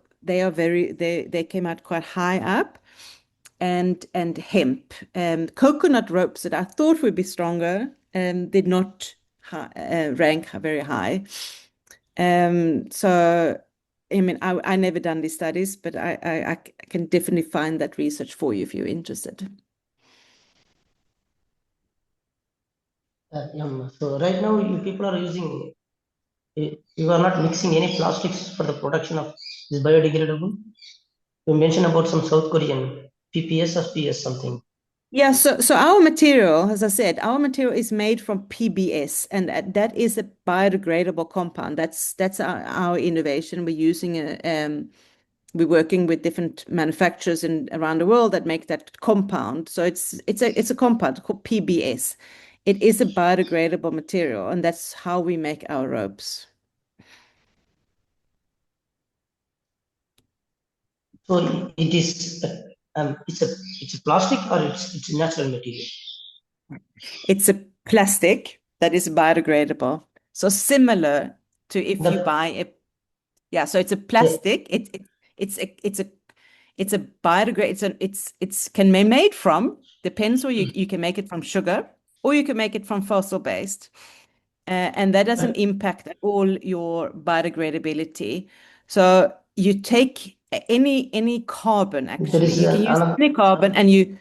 came out quite high up, and hemp. Coconut ropes that I thought would be stronger did not rank very high. So I mean, I never done these studies, but I can definitely find that research for you if you're interested. So right now, you people are using, you are not mixing any plastics for the production of this biodegradable. You mentioned about some South Korean PPS or PS something. Yeah, so our material, as I said, our material is made from PBS, and that is a biodegradable compound. That's our innovation. We're working with different manufacturers around the world that make that compound. So it's a compound called PBS. It is a biodegradable material, and that's how we make our ropes. So it is it's a plastic, or it's a natural material. It's a plastic that is biodegradable. So similar to if you buy so it's a plastic. It's a biodegradable. It's can be made from, depends, or you can make it from sugar, or you can make it from fossil based, and that doesn't impact at all your biodegradability. So you take any carbon There actually. is You can use another. any carbon and you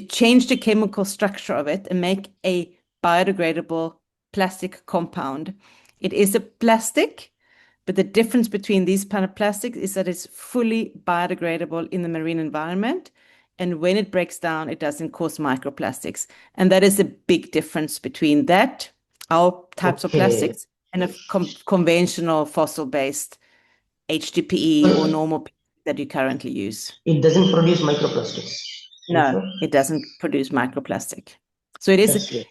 change the chemical structure of it and make a biodegradable plastic compound. It is a plastic, but the difference between these kind of plastics is that it's fully biodegradable in the marine environment. And when it breaks down, it doesn't cause microplastics. And that is a big difference between that, our types of Okay. plastics, and a conventional fossil-based HDPE or normal PE that you currently use. It doesn't produce microplastics. No, it doesn't produce microplastic. So it is, That's great.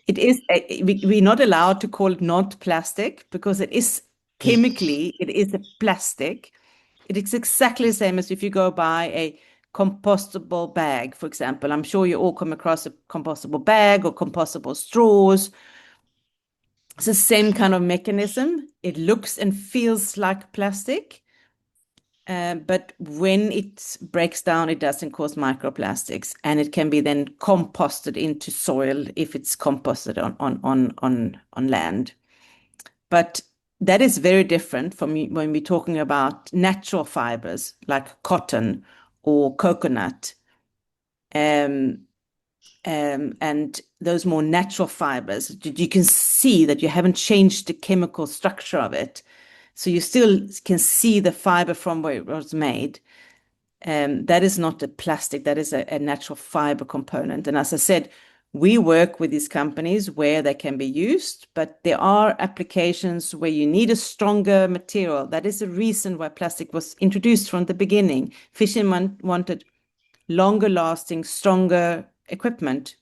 we're not allowed to call it not plastic because it is chemically, it is a plastic. It is exactly the same as if you go buy a compostable bag, for example. I'm sure you all come across a compostable bag or compostable straws. It's the same kind of mechanism. It looks and feels like plastic. But when it breaks down, it doesn't cause microplastics, and it can be then composted into soil if it's composted on land. But that is very different from when we're talking about natural fibers like cotton or coconut, and those more natural fibers. You can see that you haven't changed the chemical structure of it. So you still can see the fiber from where it was made. That is not a plastic, that is a natural fiber component. And as I said, we work with these companies where they can be used, but there are applications where you need a stronger material. That is the reason why plastic was introduced from the beginning. Fishermen wanted longer lasting, stronger equipment.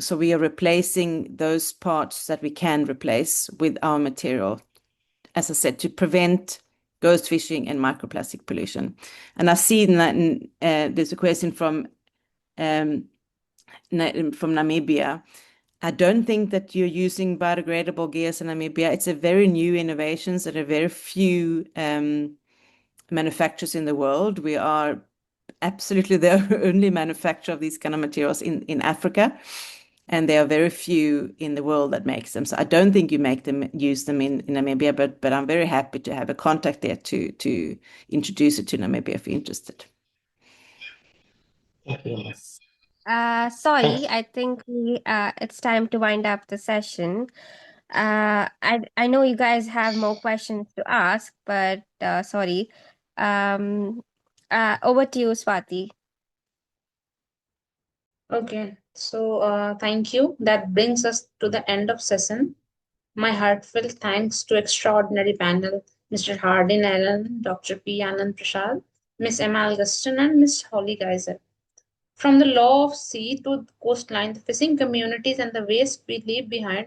So we are replacing those parts that we can replace with our material, as I said, to prevent ghost fishing and microplastic pollution. And I see that there's a question from Namibia. I don't think that you're using biodegradable gears in Namibia. It's a very new innovations. There are very few manufacturers in the world. We are absolutely the only manufacturer of these kind of materials in Africa. And there are very few in the world that makes them. So I don't think you use them in Namibia, but I'm very happy to have a contact there to introduce it to Namibia if you're interested. Thank you very much. Sorry, Thanks. I think it's time to wind up the session. I know you guys have more questions to ask, but sorry. Over to you, Swati. Okay, so thank you. That brings us to the end of session. My heartfelt thanks to extraordinary panel, Mr. Hardin Aaron, Dr. P. Anand Prasad, Ms. Emma Algotsson, and Ms. Holly Kaiser. From the law of sea to the coastline, the fishing communities, and the waste we leave behind,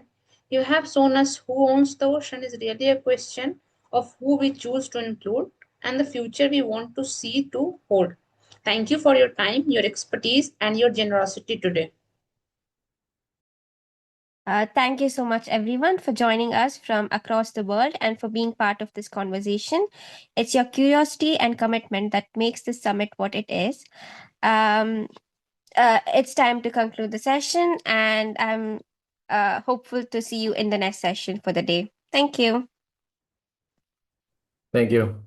you have shown us who owns the ocean is really a question of who we choose to include and the future we want to see to hold. Thank you for your time, your expertise, and your generosity today. Thank you so much, everyone, for joining us from across the world and for being part of this conversation. It's your curiosity and commitment that makes this summit what it is. It's time to conclude the session, and I'm hopeful to see you in the next session for the day. Thank you. Thank you.